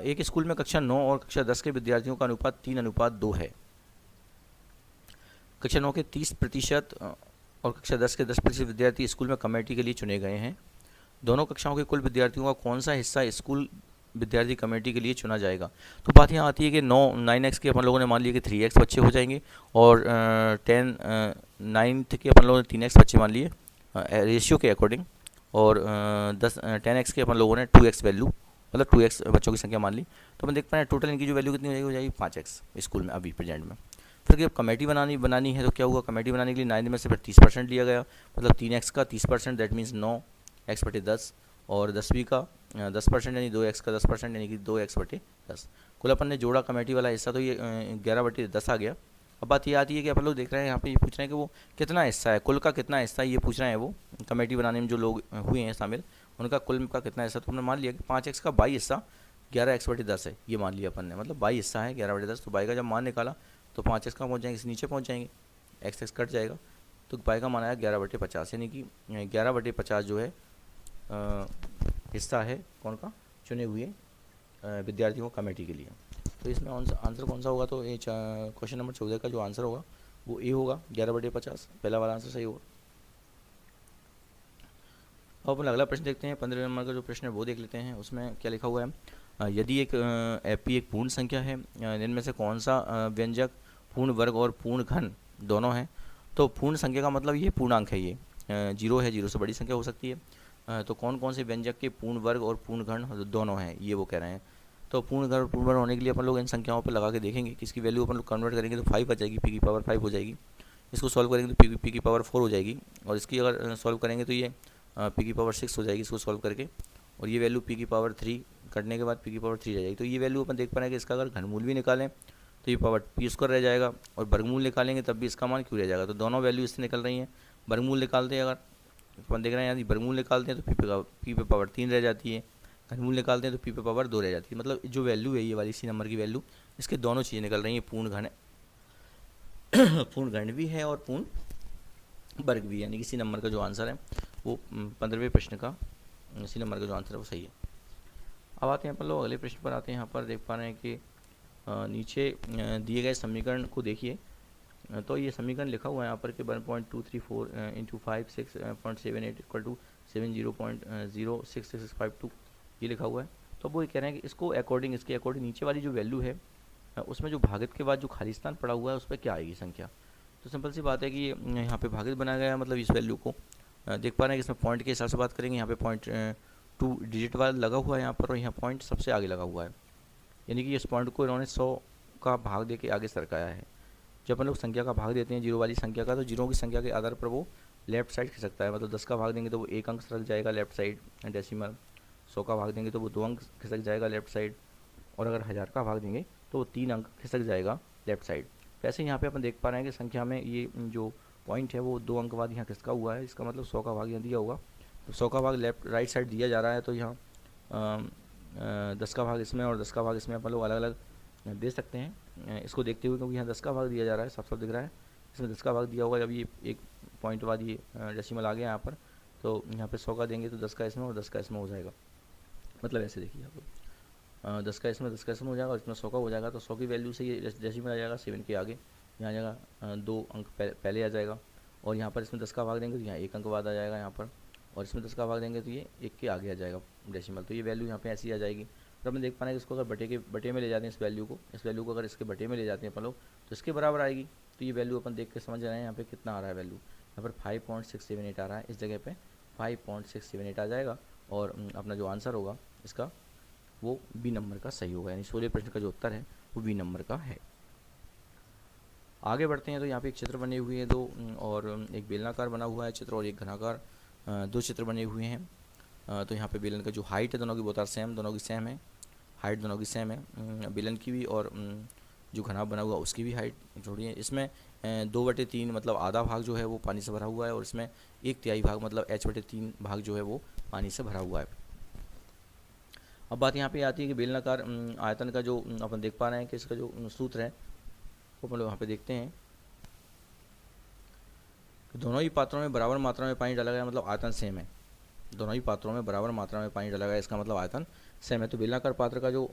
Speaker 2: एक स्कूल में कक्षा 9 और कक्षा 10 के विद्यार्थियों का अनुपात 3:2 है। कक्षा 9 के 30% और कक्षा 10 के 10% विद्यार्थी स्कूल में कमेटी के लिए चुने गए हैं। दोनों कक्षाओं के कुल विद्यार्थियों का कौन सा हिस्सा स्कूल विद्यार्थी कमेटी के लिए चुना जाएगा। तो बात यहाँ आती है कि 9x के अपन लोगों ने मान लिया कि 3x बच्चे हो जाएंगे और 9th के अपन लोगों ने 3x बच्चे मान लिए रेशियो के अकॉर्डिंग, और 10x के अपन लोगों ने 2x वैल्यू मतलब 2x बच्चों की संख्या मान ली। तो अपन देख पा रहे हैं टोटल इनकी जो वैल्यू कितनी हो जाएगी 5x स्कूल में अभी प्रेजेंट में। फिर जब कमेटी बनानी है तो क्या हुआ, कमेटी बनाने के लिए 9 में से फिर 30% लिया गया, मतलब 3x का 30% दैट मीन्स 9x/10 और 10वीं का 10% यानी 2x का 10% यानी कि 2x/10। कुल अपन ने जोड़ा कमेटी वाला हिस्सा तो ये 11/10 आ गया। अब बात ये आती है कि अपन लोग देख रहे हैं यहाँ पे ये पूछ रहे हैं कि वो कितना हिस्सा है, कुल का कितना हिस्सा है, ये पूछ रहे हैं वो कमेटी बनाने में जो लोग हुए हैं शामिल उनका कुल का कितना हिस्सा। तो हमने मान लिया कि 5x का 22 हिस्सा 11x/10 है, ये मान लिया अपन ने, मतलब 22 हिस्सा है 11/10। तो बाई का जब मान निकाला तो 5x का पहुँच जाएंगे, इस नीचे पहुँच जाएंगे, x कट जाएगा, तो बाई का मान आया 11/50, यानी कि 11/50 जो है हिस्सा है कौन का, चुने हुए विद्यार्थियों कमेटी के लिए। तो इसमें आंसर कौन सा होगा, तो ये क्वेश्चन नंबर 14 का जो आंसर होगा वो ए होगा, 11/50 पहला वाला आंसर सही होगा। अब अपन अगला प्रश्न देखते हैं। 15 नंबर का जो प्रश्न है वो देख लेते हैं। उसमें क्या लिखा हुआ है, यदि एक एपी एक पूर्ण संख्या है, इनमें से कौन सा व्यंजक पूर्ण वर्ग और पूर्ण घन दोनों हैं। तो पूर्ण संख्या का मतलब ये पूर्णांक है, ये जीरो है, जीरो से बड़ी संख्या हो सकती है। तो कौन कौन से व्यंजक के पूर्ण वर्ग और पूर्ण घन दोनों हैं, ये वो कह रहे हैं। तो पूर्ण घन और पूर्ण वर्ग होने के लिए अपन लोग इन संख्याओं पर लगा के देखेंगे कि इसकी वैल्यू अपन लोग कन्वर्ट करेंगे तो 5 आ जाएगी, पी की पावर 5 हो जाएगी। इसको सॉल्व करेंगे तो पी की पावर 4 हो जाएगी, और इसकी अगर सॉल्व करेंगे तो ये पी की पावर 6 हो जाएगी इसको सॉल्व करके। और ये वैल्यू पी की पावर 3 करने के बाद पी की पावर 3 रह जाएगी। तो ये वैल्यू अपन देख पा रहे हैं कि इसका अगर घनमूल भी निकालें तो ये पावर पी स्क्वायर रह जाएगा, और वर्गमूल निकालेंगे तब भी इसका मान क्यों रह जाएगा। तो दोनों वैल्यू इससे निकल रही हैं। वर्गमूल निकालते हैं अगर अपन देख रहे हैं, यदि वर्गमूल निकालते हैं तो पी पे पावर 3 रह जाती है, घनमूल निकालते हैं तो पी पे पावर 2 रह जाती है। मतलब जो वैल्यू है ये वाली सी नंबर की वैल्यू, इसके दोनों चीज़ें निकल रही हैं, पूर्ण घन पूर्ण घन भी है और पूर्ण वर्ग भी, यानी कि सी नंबर का जो आंसर है वो 15वें प्रश्न का सी नंबर का जो आंसर है वो सही है। अब आते हैं अपन लोग अगले प्रश्न पर आते हैं। यहाँ पर देख पा रहे हैं कि नीचे दिए गए समीकरण को देखिए। तो ये समीकरण लिखा हुआ है यहाँ पर कि 1.234 इंटू 5 6.78 इक्वल टू 70.066652 ये लिखा हुआ है। तो वो ये कह रहे हैं कि इसको अकॉर्डिंग, इसके अकॉर्डिंग नीचे वाली जो वैल्यू है उसमें जो भागित के बाद जो खाली स्थान पड़ा हुआ है उस पर क्या आएगी संख्या। तो सिंपल सी बात है कि यहाँ पे भागित बनाया गया है, मतलब इस वैल्यू को देख पा रहे हैं कि इसमें पॉइंट के हिसाब से बात करेंगे। यहाँ पे पॉइंट 2 डिजिट वाला लगा हुआ है यहाँ पर, और यहाँ पॉइंट सबसे आगे लगा हुआ है, यानी कि इस पॉइंट को इन्होंने 100 का भाग दे के आगे सरकाया है। जब अपन लोग संख्या का भाग देते हैं जीरो वाली संख्या का, तो जीरो की संख्या के आधार पर वो लेफ्ट साइड खिसकता है। मतलब 10 का भाग देंगे तो वो 1 अंक सरक जाएगा लेफ्ट साइड डेसिमल, 100 का भाग देंगे तो वो 2 अंक खिसक जाएगा लेफ्ट साइड, और अगर 1000 का भाग देंगे तो वो 3 अंक खिसक जाएगा लेफ्ट साइड। वैसे यहाँ पे अपन देख पा रहे हैं कि संख्या में ये जो पॉइंट है वो 2 अंक बाद यहाँ खिसका हुआ है, इसका मतलब 100 का भाग यहाँ दिया होगा। तो 100 का भाग लेफ्ट राइट साइड दिया जा रहा है, तो यहाँ 10 का भाग इसमें और 10 का भाग इसमें अपन लोग अलग अलग दे सकते हैं इसको देखते हुए, क्योंकि यहाँ 10 का भाग दिया जा रहा है, साफ साफ दिख रहा है इसमें 10 का भाग दिया होगा। जब ये एक पॉइंट बाद ये डेसिमल आ गया यहाँ पर, तो यहाँ पे 100 का देंगे तो 10 का इसमें और 10 का इसमें हो जाएगा। मतलब ऐसे देखिए आप 10 का इसमें 10 का इसमें हो जाएगा और इसमें 100 का हो जाएगा। तो 100 की वैल्यू से ये डेसिमल आ जाएगा 7 के आगे, यहाँ आ जाएगा 2 अंक पहले आ जाएगा, और यहाँ पर इसमें 10 का भाग देंगे तो यहाँ 1 अंक बाद आ जाएगा यहाँ पर, और इसमें 10 का भाग देंगे तो ये 1 के आगे आ जाएगा डेसिमल। तो ये वैल्यू यहाँ पे ऐसी आ जाएगी। तो हम देख पा रहे हैं कि इसको अगर बटे में ले जाते हैं इस वैल्यू को अगर इसके बटे में ले जाते हैं अपन लोग तो इसके बराबर आएगी। तो ये वैल्यू अपन देख के समझ रहे हैं यहाँ पे कितना आ रहा है वैल्यू, यहाँ पर 5.678 आ रहा है, इस जगह पे 5.678 आ जाएगा, और अपना जो आंसर होगा इसका वो बी नंबर का सही होगा, यानी 16 प्रश्न का जो उत्तर है वो बी नंबर का है। आगे बढ़ते हैं। तो यहाँ पे एक चित्र बने हुए हैं दो, और एक बेलनाकार बना हुआ है चित्र और एक घनाकार, दो चित्र बने हुए हैं। तो यहाँ पे बेलन का जो हाइट है दोनों की बहुत सेम, दोनों की सेम है, हाइट दोनों की सेम है, बेलन की भी और जो घनाभ बना हुआ उसकी भी हाइट जोड़ी है। इसमें 2/3 मतलब आधा भाग जो है वो पानी से भरा हुआ है, और इसमें 1/3 भाग मतलब h/3 भाग जो है वो पानी से भरा हुआ है। अब बात यहाँ पे आती है कि बेलनाकार आयतन का जो अपन देख पा रहे हैं कि इसका जो सूत्र है वो अपन लोग यहाँ पे देखते हैं। दोनों ही पात्रों में बराबर मात्रा में पानी डाला गया, मतलब आयतन सेम है। दोनों ही पात्रों में बराबर मात्रा में पानी डाला गया, इसका मतलब आयतन सेम है। तो बेलनाकार पात्र का जो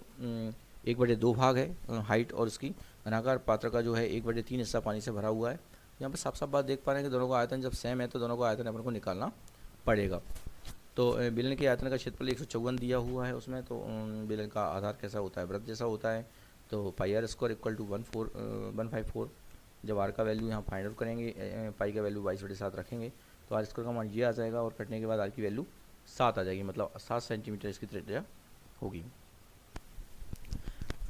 Speaker 2: 1/2 भाग है हाइट, और उसकी घनाकार पात्र का जो है 1/3 हिस्सा पानी से भरा हुआ है। यहाँ पर साफ साफ बात देख पा रहे हैं कि दोनों का आयतन जब सेम है तो दोनों का आयतन अपन को निकालना पड़ेगा। तो बेलन के आयतन का क्षेत्रफल 154 दिया हुआ है उसमें। तो बेलन का आधार कैसा होता है, वृत्त जैसा होता है। तो पाई आर स्क्वायर इक्वल टू 154। जब आर का वैल्यू यहाँ फाइंड आउट करेंगे, पाई का वैल्यू 22/7 रखेंगे, तो आर स्क्वायर का मान ये आ जाएगा, और कटने के बाद आर की वैल्यू 7 आ जाएगी, मतलब 7 सेंटीमीटर इसकी त्रिज्या होगी।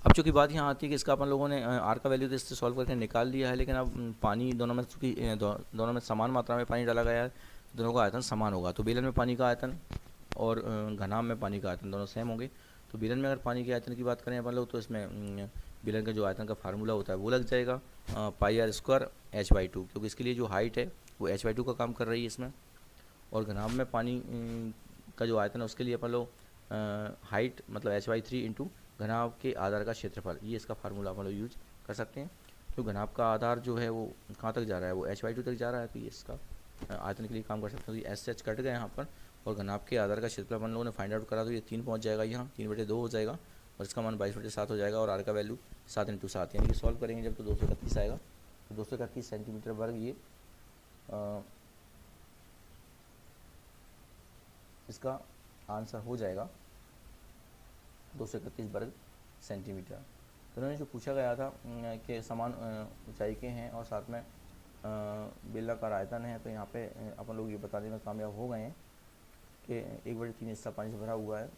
Speaker 2: अब चूँकि बात यहाँ आती है कि इसका अपन लोगों ने आर का वैल्यू तो इससे सॉल्व करके निकाल लिया है, लेकिन अब पानी दोनों में चूँकि दोनों में समान मात्रा में पानी डाला गया है, दोनों का आयतन समान होगा। तो बेलन में पानी का आयतन और घनाभ में पानी का आयतन दोनों सेम होंगे। तो बेलन में अगर पानी के आयतन की बात करें अपन लोग, तो इसमें बेलन का जो आयतन का फार्मूला होता है वो लग जाएगा पाई आर स्क्वायर h/2, क्योंकि इसके लिए जो हाइट है वो h/2 का काम कर रही है इसमें। और घनाभ में पानी का जो आयतन है उसके लिए अपन लोग हाइट मतलब h/3 इंटू घनाभ के आधार का क्षेत्रफल, ये इसका फार्मूला अपन लोग यूज कर सकते हैं। तो घनाभ का आधार जो है वो कहाँ तक जा रहा है, वो h/2 तक जा रहा है, तो ये इसका आयतन के लिए काम कर सकते हैं। तो एस एच कट गए यहाँ पर, और घनाभ के आधार का क्षेत्रफल अपन लोगों ने फाइंड आउट करा, तो ये 3 पहुँच जाएगा, यहाँ 3/2 हो जाएगा, और इसका मान 22/7 हो जाएगा, और आर का वैल्यू 7 × 7, यानी कि सॉल्व करेंगे जब तो 231 आएगा। तो 231 सेंटीमीटर वर्ग ये इसका आंसर हो जाएगा। 231 वर्ग सेंटीमीटर। तो उन्होंने जो पूछा गया था कि समान ऊंचाई के हैं और साथ में बेलनाकार आयतन है, तो यहाँ पे अपन लोग ये बताने में कामयाब हो गए हैं कि 1/3 हिस्सा पानी से भरा हुआ है।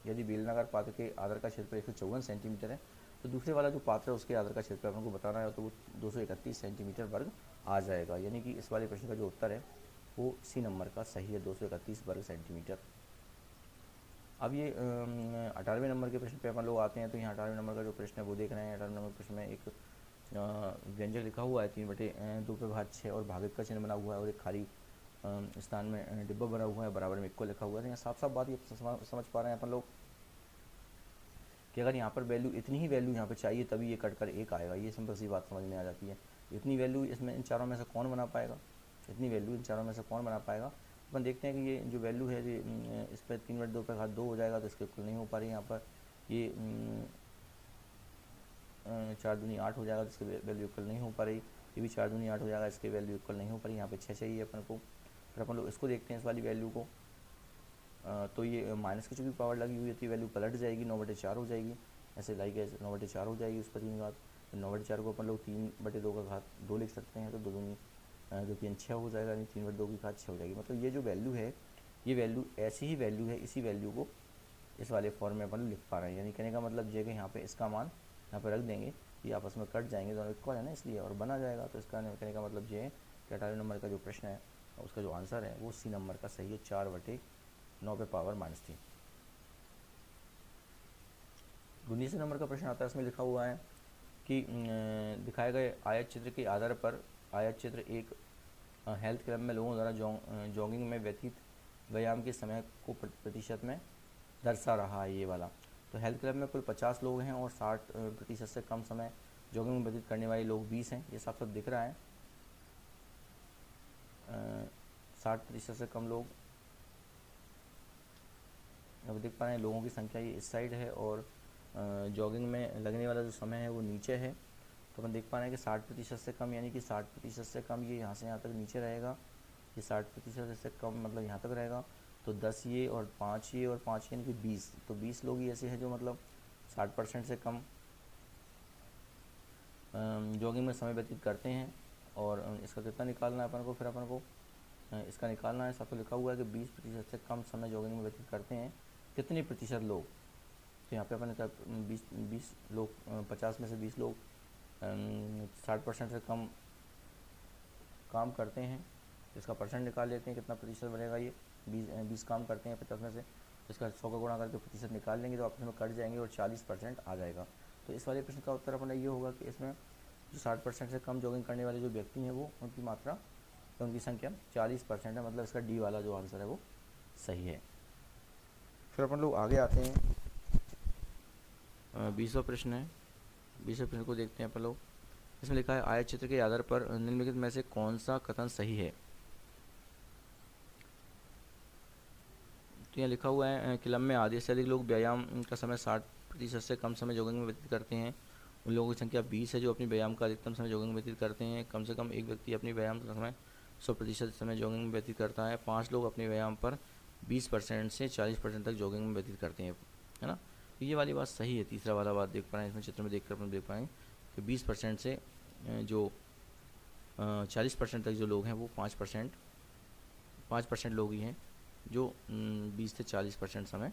Speaker 2: यदि बेलनाकार पात्र के आधार का क्षेत्रफल 154 सेंटीमीटर है, तो दूसरे वाला जो पात्र है उसके आधार का क्षेत्रफल अपन को बताना है, तो वो 231 सेंटीमीटर वर्ग आ जाएगा। यानी कि इस वाले प्रश्न का जो उत्तर है वो सी नंबर का सही है, 231 वर्ग सेंटीमीटर। अब ये 18वें नंबर के प्रश्न पे अपन लोग आते हैं। तो यहाँ 18वें नंबर का जो प्रश्न है वो देख रहे हैं। 18वें नंबर प्रश्न में एक व्यंजक लिखा हुआ है 3/2 पे भाग 6 और भागित का चिन्ह बना हुआ है और एक खाली स्थान में डिब्बा बना हुआ है, बराबर में 1 को लिखा हुआ है। तो यहाँ साफ साफ बात ये समझ पा रहे हैं अपन लोग कि अगर यहाँ पर वैल्यू इतनी ही वैल्यू यहाँ पे चाहिए तभी ये कट कर 1 आएगा। ये सिंपल सी बात समझ में आ जाती है। इतनी वैल्यू इसमें इन चारों में से कौन बना पाएगा, इतनी वैल्यू इन चारों में से कौन बना पाएगा। अपन देखते हैं कि ये जो वैल्यू है ये इस पर 3/2 पे घात 2 हो जाएगा, तो इसके इक्वल नहीं हो पा रही। यहाँ पर ये 4 दूनी 8 हो जाएगा, तो इसके वैल्यू इक्वल नहीं हो पा रही। ये भी 4 दूनी 8 हो जाएगा, इसके वैल्यू इक्वल नहीं हो पा रही। यहाँ पे 6 चाहिए अपन को। फिर अपन लोग इसको देखते हैं, इस वाली वैल्यू को। तो ये माइनस की चूँकि पावर लगी हुई है तो ये वैल्यू पलट जाएगी, 9/4 हो जाएगी। ऐसे लाइक 9/4 हो जाएगी, उस पर 3 घात। 9/4 को अपन लोग 3/2 का घात 2 लिख सकते हैं, तो 2 दूनी 2 3 6 हो जाएगा, यानी 3/2 की घात 6 हो जाएगी। मतलब ये जो वैल्यू है, ये वैल्यू ऐसी ही वैल्यू है, इसी वैल्यू को इस वाले फॉर्म में अपन लिख पा रहे हैं। यानी कहने का मतलब ये कि यहाँ पे इसका मान यहाँ पे रख देंगे, ये आपस में कट जाएंगे, दोनों इक्वल है ना इसलिए, और बना जाएगा। तो इसका कहने का मतलब ये है कि 18वें नंबर का जो प्रश्न है उसका जो आंसर है वो सी नंबर का सही है, 4/9 पे पावर -3। 19वें नंबर का प्रश्न आता है, इसमें लिखा हुआ है कि दिखाए गए आयत चित्र के आधार पर आयत चित्र एक हेल्थ क्लब में लोगों द्वारा जॉगिंग में व्यतीत व्यायाम के समय को प्रतिशत में दर्शा रहा है। ये वाला तो हेल्थ क्लब में कुल 50 लोग हैं और 60% से कम समय जॉगिंग में व्यतीत करने वाले लोग 20 हैं। ये साफ साफ दिख रहा है। 60% से कम लोग अब देख पा रहे हैं, लोगों की संख्या ये इस साइड है और जॉगिंग में लगने वाला जो समय है वो नीचे है। तो अपन देख पा रहे हैं कि 60% से कम, यानी कि 60% से कम ये यहाँ से यहाँ तक नीचे रहेगा। ये 60% से कम मतलब यहाँ तक रहेगा। तो 10 ये और 5 ये और 5 यानी कि 20। तो 20 लोग ही ऐसे हैं जो मतलब 60% से कम जॉगिंग में समय व्यतीत करते हैं। और इसका कितना निकालना है अपन को, फिर अपन को इसका निकालना है। सब तो लिखा हुआ है कि 20% से कम समय जॉगिंग में व्यतीत करते हैं कितने प्रतिशत लोग। तो यहाँ पे अपन का 20 लोग, 50 में से 20 लोग 60% से कम काम करते हैं। इसका परसेंट निकाल लेते हैं, कितना प्रतिशत बनेगा। ये 20 काम करते हैं 50 में से, तो इसका 100 का गुणा करके प्रतिशत निकाल लेंगे तो आपस में कट जाएंगे और 40% आ जाएगा। तो इस वाले प्रश्न का उत्तर अपना ये होगा कि इसमें जो 60% से कम जॉगिंग करने वाले जो व्यक्ति हैं वो उनकी मात्रा, तो उनकी संख्या 40% है। मतलब इसका डी वाला जो आंसर है वो सही है। फिर अपन लोग आगे आते हैं, 20वां प्रश्न है। 20वें प्रश्न को देखते हैं अपन लोग। इसमें लिखा है आयत चित्र के आधार पर निम्नलिखित में से कौन सा कथन सही है। तो यहाँ लिखा हुआ है क्लब में आधे से अधिक लोग व्यायाम का समय 60% से कम समय जॉगिंग में व्यतीत करते हैं। उन लोगों की संख्या 20 है जो अपनी व्यायाम का अधिकतम समय जॉगिंग में व्यतीत करते हैं। कम से कम एक व्यक्ति अपनी व्यायाम का समय 100% समय जॉगिंग में व्यतीत करता है। 5 लोग अपने व्यायाम पर 20% से 40% तक जॉगिंग में व्यतीत करते हैं, है ना। तो ये वाली बात सही है। तीसरा वाला बात देख पा रहे हैं, इसमें चित्र में देखकर अपन देख पाएंगे कि 20% से जो 40% तक जो लोग हैं वो 5% लोग ही हैं जो 20 से 40% समय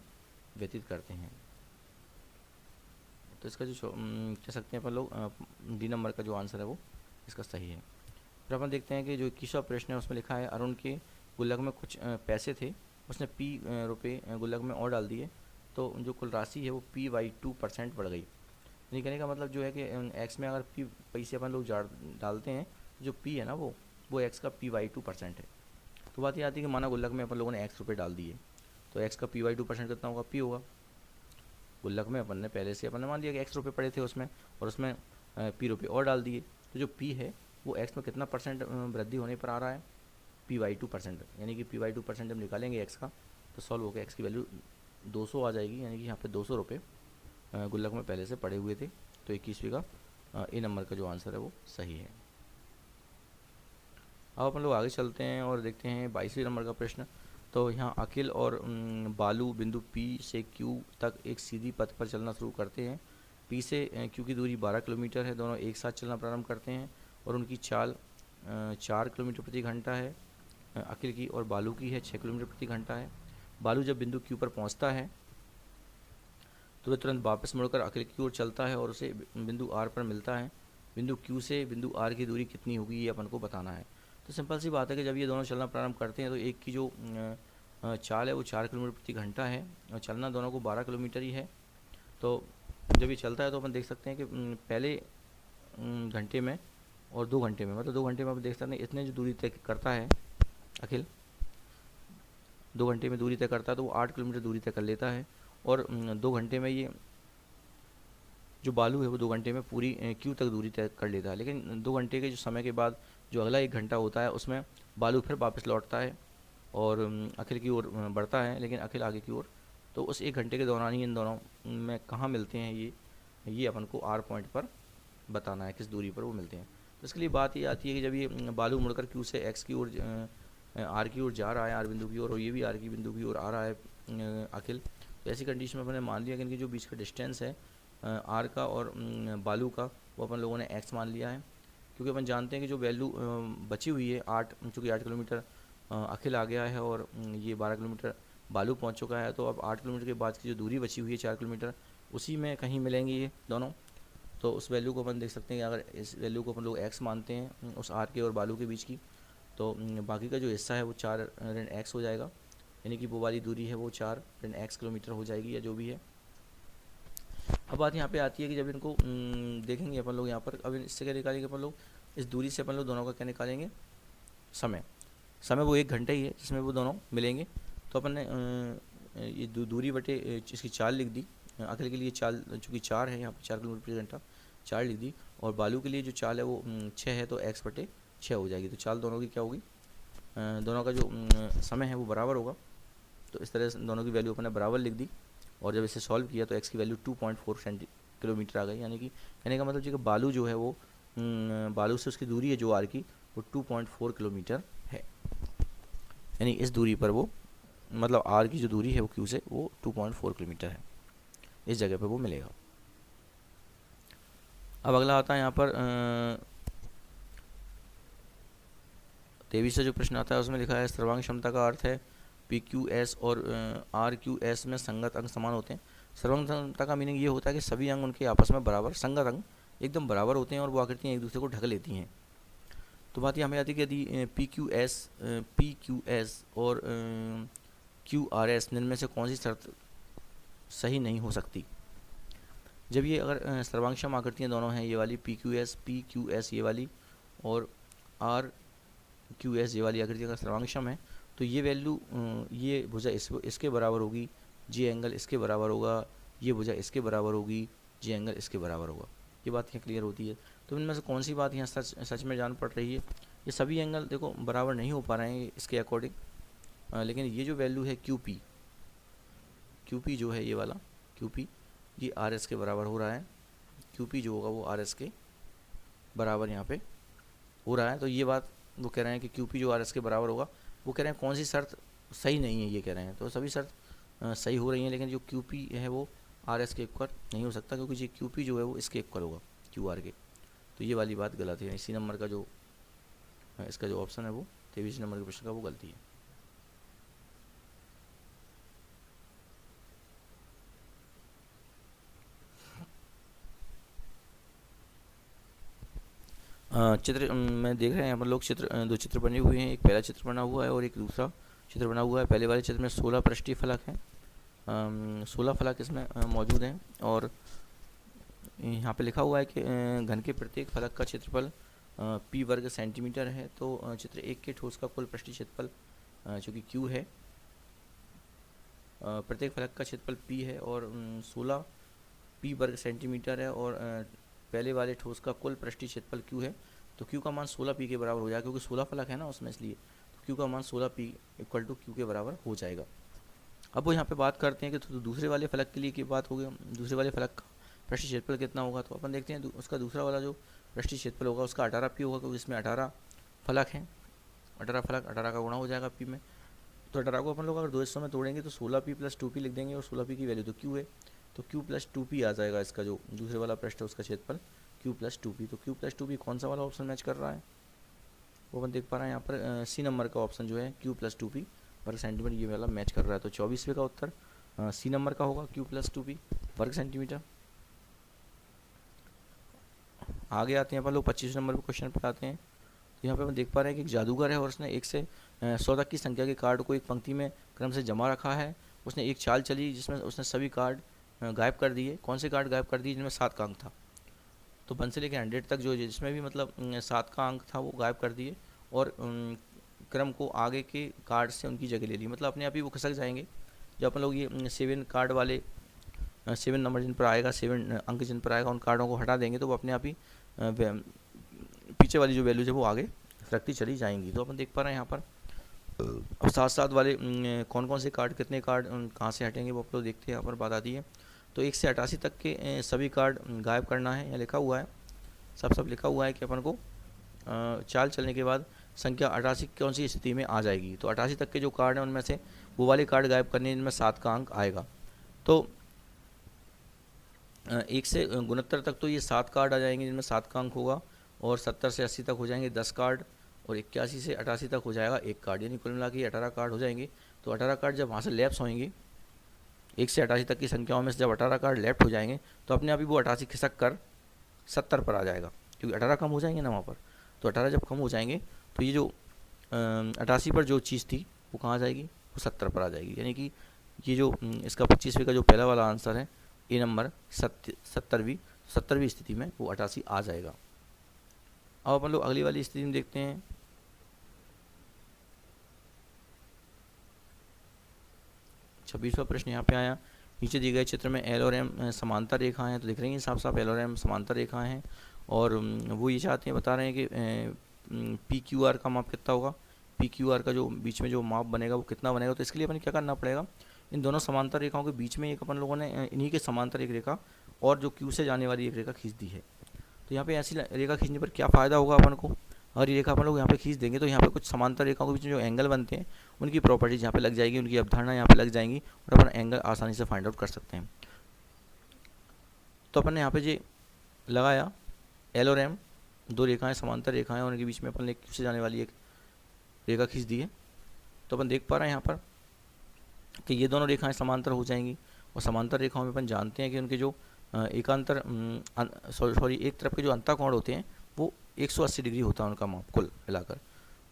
Speaker 2: व्यतीत करते हैं। तो इसका जो कह सकते हैं अपन लोग डी नंबर का जो आंसर है वो इसका सही है। फिर अपन देखते हैं कि जो 21वां प्रश्न है उसमें लिखा है अरुण के गुल्लक में कुछ पैसे थे, उसने P रुपये गुल्लक में और डाल दिए, तो जो कुल राशि है वो P/2% बढ़ गई। यानी कहने का मतलब जो है कि x में अगर P पैसे अपन लोग डालते हैं, जो P है ना वो x का P/2% है। तो बात ये आती है कि माना गुल्लक में अपन लोगों ने x रुपये डाल दिए, तो x का P/2% कितना होगा, P होगा। गुल्लक में अपन ने पहले से अपन ने मान लिया कि x रुपये पड़े थे उसमें, और उसमें P रुपये और डाल दिए, तो जो P है वो x में कितना परसेंट वृद्धि होने पर आ रहा है, P/2%। यानी कि P/2% जब निकालेंगे x का तो सॉल्व होकर x की वैल्यू 200 आ जाएगी। यानी कि यहाँ पे 200 रुपये गुल्लक में पहले से पड़े हुए थे। तो 21वीं का ए नंबर का जो आंसर है वो सही है। अब अपन लोग आगे चलते हैं और देखते हैं 22वें नंबर का प्रश्न। तो यहाँ अखिल और बालू बिंदु P से Q तक एक सीधी पथ पर चलना शुरू करते हैं। P से Q की दूरी 12 किलोमीटर है। दोनों एक साथ चलना प्रारंभ करते हैं और उनकी चाल 4 किलोमीटर प्रति घंटा है। अखिल की और बालू की है 6 किलोमीटर प्रति घंटा है। बालू जब बिंदु Q पर पहुंचता है तो तुरंत वापस मुड़कर अखिल की ओर चलता है और उसे बिंदु R पर मिलता है। बिंदु Q से बिंदु R की दूरी कितनी होगी ये अपन को बताना है। तो सिंपल सी बात है कि जब ये दोनों चलना प्रारंभ करते हैं तो एक की जो चाल है वो 4 किलोमीटर प्रति घंटा है और चलना दोनों को 12 किलोमीटर ही है। तो जब ये चलता है तो अपन देख सकते हैं कि पहले घंटे में और 2 घंटे में, मतलब 2 घंटे में आप देख सकते हैं इतने जो दूरी तय करता है अखिल, 2 घंटे में दूरी तय करता है तो वो 8 किलोमीटर दूरी तय कर लेता है। और 2 घंटे में ये जो बालू है वो 2 घंटे में पूरी Q तक दूरी तय कर लेता है। लेकिन 2 घंटे के जो समय के बाद जो अगला 1 घंटा होता है उसमें बालू फिर वापस लौटता है और अखिल की ओर बढ़ता है, लेकिन अखिल आगे की ओर। तो उस 1 घंटे के दौरान ही इन दोनों में कहाँ मिलते हैं ये अपन को R पॉइंट पर बताना है, किस दूरी पर वो मिलते हैं। तो इसके लिए बात ये आती है कि जब ये बालू मुड़कर Q से X की ओर R की ओर जा रहा है, R बिंदु की ओर, और ये भी R की बिंदु की ओर आ रहा है अखिल, तो ऐसी कंडीशन में अपने मान लिया कि इनके जो बीच का डिस्टेंस है R का और बालू का वो अपन लोगों ने X मान लिया है। क्योंकि अपन जानते हैं कि जो वैल्यू बची हुई है 8, चूँकि 8 किलोमीटर अखिल आ गया है और ये 12 किलोमीटर बालू पहुंच चुका है, तो अब 8 किलोमीटर के बाद की जो दूरी बची हुई है 4 किलोमीटर, उसी में कहीं मिलेंगे ये दोनों। तो उस वैल्यू को अपन देख सकते हैं कि अगर इस वैल्यू को अपन लोग X मानते हैं उस R के और बालू के बीच की, तो बाकी का जो हिस्सा है वो 4 ऋण X हो जाएगा, यानी कि वो वाली दूरी है वो 4 ऋण X किलोमीटर हो जाएगी या जो भी है। अब बात यहाँ पे आती है कि जब इनको देखेंगे अपन लोग यहाँ पर, अब इससे क्या निकालेंगे अपन लोग, इस दूरी से अपन लोग दोनों का क्या निकालेंगे, समय वो 1 घंटा ही है जिसमें वो दोनों मिलेंगे। तो अपन ने ये दूरी बटे इसकी चाल लिख दी। अखिल के लिए चाल चूँकि 4 है, यहाँ पे 4 किलोमीटर प्रति घंटा 4 लिख दी, और बालू के लिए जो चाल है वो 6 है, तो X बटे 6 हो जाएगी। तो चाल दोनों की क्या होगी, दोनों का जो समय है वो बराबर होगा। तो इस तरह से दोनों की वैल्यू अपन ने बराबर लिख दी, और जब इसे सॉल्व किया तो X की वैल्यू 2.4 किलोमीटर आ गई। यानी कि कहने का मतलब जी कि बालू जो है वो बालू से उसकी दूरी है जो R की वो 2.4 किलोमीटर है। यानी इस दूरी पर वो, मतलब R की जो दूरी है वो Q से वो 2.4 किलोमीटर है, इस जगह पर वो मिलेगा। अब अगला आता है यहाँ पर 23 से जो प्रश्न आता है उसमें लिखा है सर्वांग क्षमता का अर्थ है PQS और RQS में संगत अंग समान होते हैं। सर्वांग क्षमता का मीनिंग ये होता है कि सभी अंग उनके आपस में बराबर, संगत अंग एकदम बराबर होते हैं और वो आकृतियाँ एक दूसरे को ढक लेती हैं। तो बात ये हमें आती है कि यदि PQS और QRS इनमें से कौन सी शर्त सही नहीं हो सकती। जब ये अगर सर्वांगक्षम आकृतियाँ दोनों हैं, ये वाली PQS ये वाली और RQS ये वाली आकृति अगर सर्वांगक्षम है, तो ये वैल्यू ये भुजा इसके बराबर होगी, जी एंगल इसके बराबर होगा, ये भुजा इसके बराबर होगी, जी एंगल इसके बराबर होगा। ये बात यहाँ क्लियर होती है। तो इनमें से कौन सी बात यहाँ सच में जान पड़ रही है, ये सभी एंगल देखो बराबर नहीं हो पा रहे हैं इसके अकॉर्डिंग, लेकिन ये जो वैल्यू है QP जो है ये वाला QP, ये RS के बराबर हो रहा है। QP जो होगा वो RS के बराबर यहाँ पे हो रहा है। तो ये बात वो कह रहे हैं कि QP जो RS के बराबर होगा, वो कह रहे हैं कौन सी शर्त सही नहीं है, ये कह रहे हैं। तो सभी शर्त सही हो रही हैं, लेकिन जो QP है वो RS के इक्वल नहीं हो सकता, क्योंकि ये QP जो है वो इसके इक्वल होगा QR के। तो ये वाली बात गलत है। इसी नंबर का जो इसका जो ऑप्शन है वो 23 नंबर के प्रश्न का वो गलती है। चित्र में देख रहे हैं यहाँ पर लोग दो चित्र बने हुए हैं। एक पहला चित्र बना हुआ है और एक दूसरा चित्र बना हुआ है। पहले वाले चित्र में 16 पृष्ठीय फलक हैं, 16 फलक इसमें मौजूद हैं, और यहाँ पे लिखा हुआ है कि घन के प्रत्येक फलक का क्षेत्रफल P वर्ग सेंटीमीटर है। तो चित्र 1 के ठोस का कुल पृष्ठीय क्षेत्रफल जो कि Q है, प्रत्येक फलक का क्षेत्रफल P है और 16 P वर्ग सेंटीमीटर है, और पहले वाले ठोस का कुल पृष्ठीय क्षेत्रफल Q है। तो Q का मान 16 P के बराबर हो जाएगा, क्योंकि 16 फलक है ना उसमें, इसलिए तो Q का मान 16 P इक्वल टू Q के बराबर हो जाएगा। अब वो यहाँ पे बात करते हैं कि तो दूसरे वाले फलक के लिए की बात होगी, दूसरे वाले फलक का पृष्ठीय क्षेत्रफल कितना होगा। तो अपन देखते हैं उसका दूसरा वाला जो पृष्ठीय क्षेत्रफल होगा उसका 18 P होगा, क्योंकि इसमें 18 फलक हैं, 18 फलक 18 का गुणा हो जाएगा P में। तो 18 को अपन लोग अगर दो हिस्सों में तोड़ेंगे तो 16p प्लस 2p लिख देंगे और 16p की वैल्यू तो q है, तो q प्लस 2p आ जाएगा। इसका जो दूसरे वाला पृष्ठ है उसका क्षेत्रफल q प्लस 2p, तो q प्लस 2p कौन सा वाला ऑप्शन मैच कर रहा है, वो अपन देख पा रहे हैं यहाँ पर सी नंबर का ऑप्शन जो है q प्लस 2p वर्ग सेंटीमीटर ये वाला मैच कर रहा है। तो 24वें का उत्तर सी नंबर का होगा q प्लस 2p वर्ग सेंटीमीटर। आगे आते हैं अपन लोग 25 नंबर पर क्वेश्चन पर आते हैं। तो यहाँ पे हम देख पा रहे हैं कि एक जादूगर है और उसने 1 से 100 तक की संख्या के कार्ड को एक पंक्ति में क्रम से जमा रखा है। उसने एक चाल चली जिसमें उसने सभी कार्ड गायब कर दिए। कौन से कार्ड गायब कर दिए जिनमें 7 का अंक था, तो 1 से लेकर 100 तक जो जिसमें भी मतलब 7 का अंक था वो गायब कर दिए और क्रम को आगे के कार्ड से उनकी जगह ले ली, मतलब अपने आप ही वो खिसक जाएंगे। जब अपन लोग ये 7 कार्ड वाले 7 नंबर जिन पर आएगा, 7 अंक जिन पर आएगा, उन कार्डों को हटा देंगे तो वो अपने आप ही पीछे वाली जो वैल्यूज है वो आगे रखती चली जाएंगी। तो अपन देख पा रहे हैं यहाँ पर अब साथ साथ वाले कौन कौन से कार्ड, कितने कार्ड कहाँ से हटेंगे वो आप लोग देखते हैं। यहाँ पर बात आती है तो 1 से 88 तक के सभी कार्ड गायब करना है, यहाँ लिखा हुआ है, सब लिखा हुआ है कि अपन को चाल चलने के बाद संख्या 88 कौन सी स्थिति में आ जाएगी। तो 88 तक के जो कार्ड हैं उनमें से वो वाले कार्ड गायब करने जिनमें 7 का अंक आएगा। तो 1 से 69 तक तो ये 7 कार्ड आ जाएंगे जिनमें 7 का अंक होगा, और 70 से 80 तक हो जाएंगे 10 कार्ड, और 81 से 88 तक हो जाएगा 1 कार्ड, यानी कुल मिला के 18 कार्ड हो जाएंगे। तो 18 कार्ड जब वहाँ से लैप्स होंगे, 1 से 88 तक की संख्याओं में से जब 18 कार्ड लेफ्ट हो जाएंगे तो अपने आप ही वो 88 खिसक कर 70 पर आ जाएगा, क्योंकि 18 कम हो जाएंगे ना वहाँ पर। तो 18 जब कम हो जाएंगे तो ये जो 88 पर जो चीज़ थी वो कहाँ जाएगी, वो 70 पर आ जाएगी। यानी कि ये जो इसका 25वें का जो पहला वाला आंसर है ए नंबर 70वीं स्थिति में वो 88 आ जाएगा। अब अपन लोग अगली वाली स्थिति में देखते हैं। छब्बीसवां प्रश्न यहाँ पे आया, नीचे दिए गए चित्र में एल और एम समांतर रेखा हैं। तो दिख रही हैं साफ साफ एल और एम समांतर रेखा हैं, और वो ये चाहते हैं, बता रहे हैं कि पी क्यू आर का माप कितना होगा, पी क्यू आर का जो बीच में जो माप बनेगा वो कितना बनेगा। तो इसके लिए अपन क्या करना पड़ेगा, इन दोनों समांतर रेखाओं के बीच में एक अपन लोगों ने इन्हीं के समांतर एक रेखा और जो क्यू से जाने वाली एक रेखा खींच दी है। तो यहाँ पे ऐसी रेखा खींचने पर क्या फ़ायदा होगा अपन को, अगर ये रेखा अपन लोग यहाँ पे खींच देंगे तो यहाँ पे कुछ समांतर रेखाओं के बीच में जो एंगल बनते हैं उनकी प्रॉपर्टीज यहाँ पे लग जाएगी, उनकी अवधारणा यहाँ पे लग जाएंगी और अपन एंगल आसानी से फाइंड आउट कर सकते हैं। तो अपन ने यहाँ पे जो लगाया एल और एम, दो रेखाएं समांतर रेखाएं, और उनके बीच में अपन ने क्यू से जाने वाली एक रेखा खींच दी है। तो अपन देख पा रहे हैं यहाँ पर कि ये दोनों रेखाएं समांतर हो जाएंगी, और समांतर रेखाओं में अपन जानते हैं कि उनके जो एकांतर एक तरफ के जो अंतःकोण होते हैं वो 180 डिग्री होता है उनका माप कुल मिलाकर।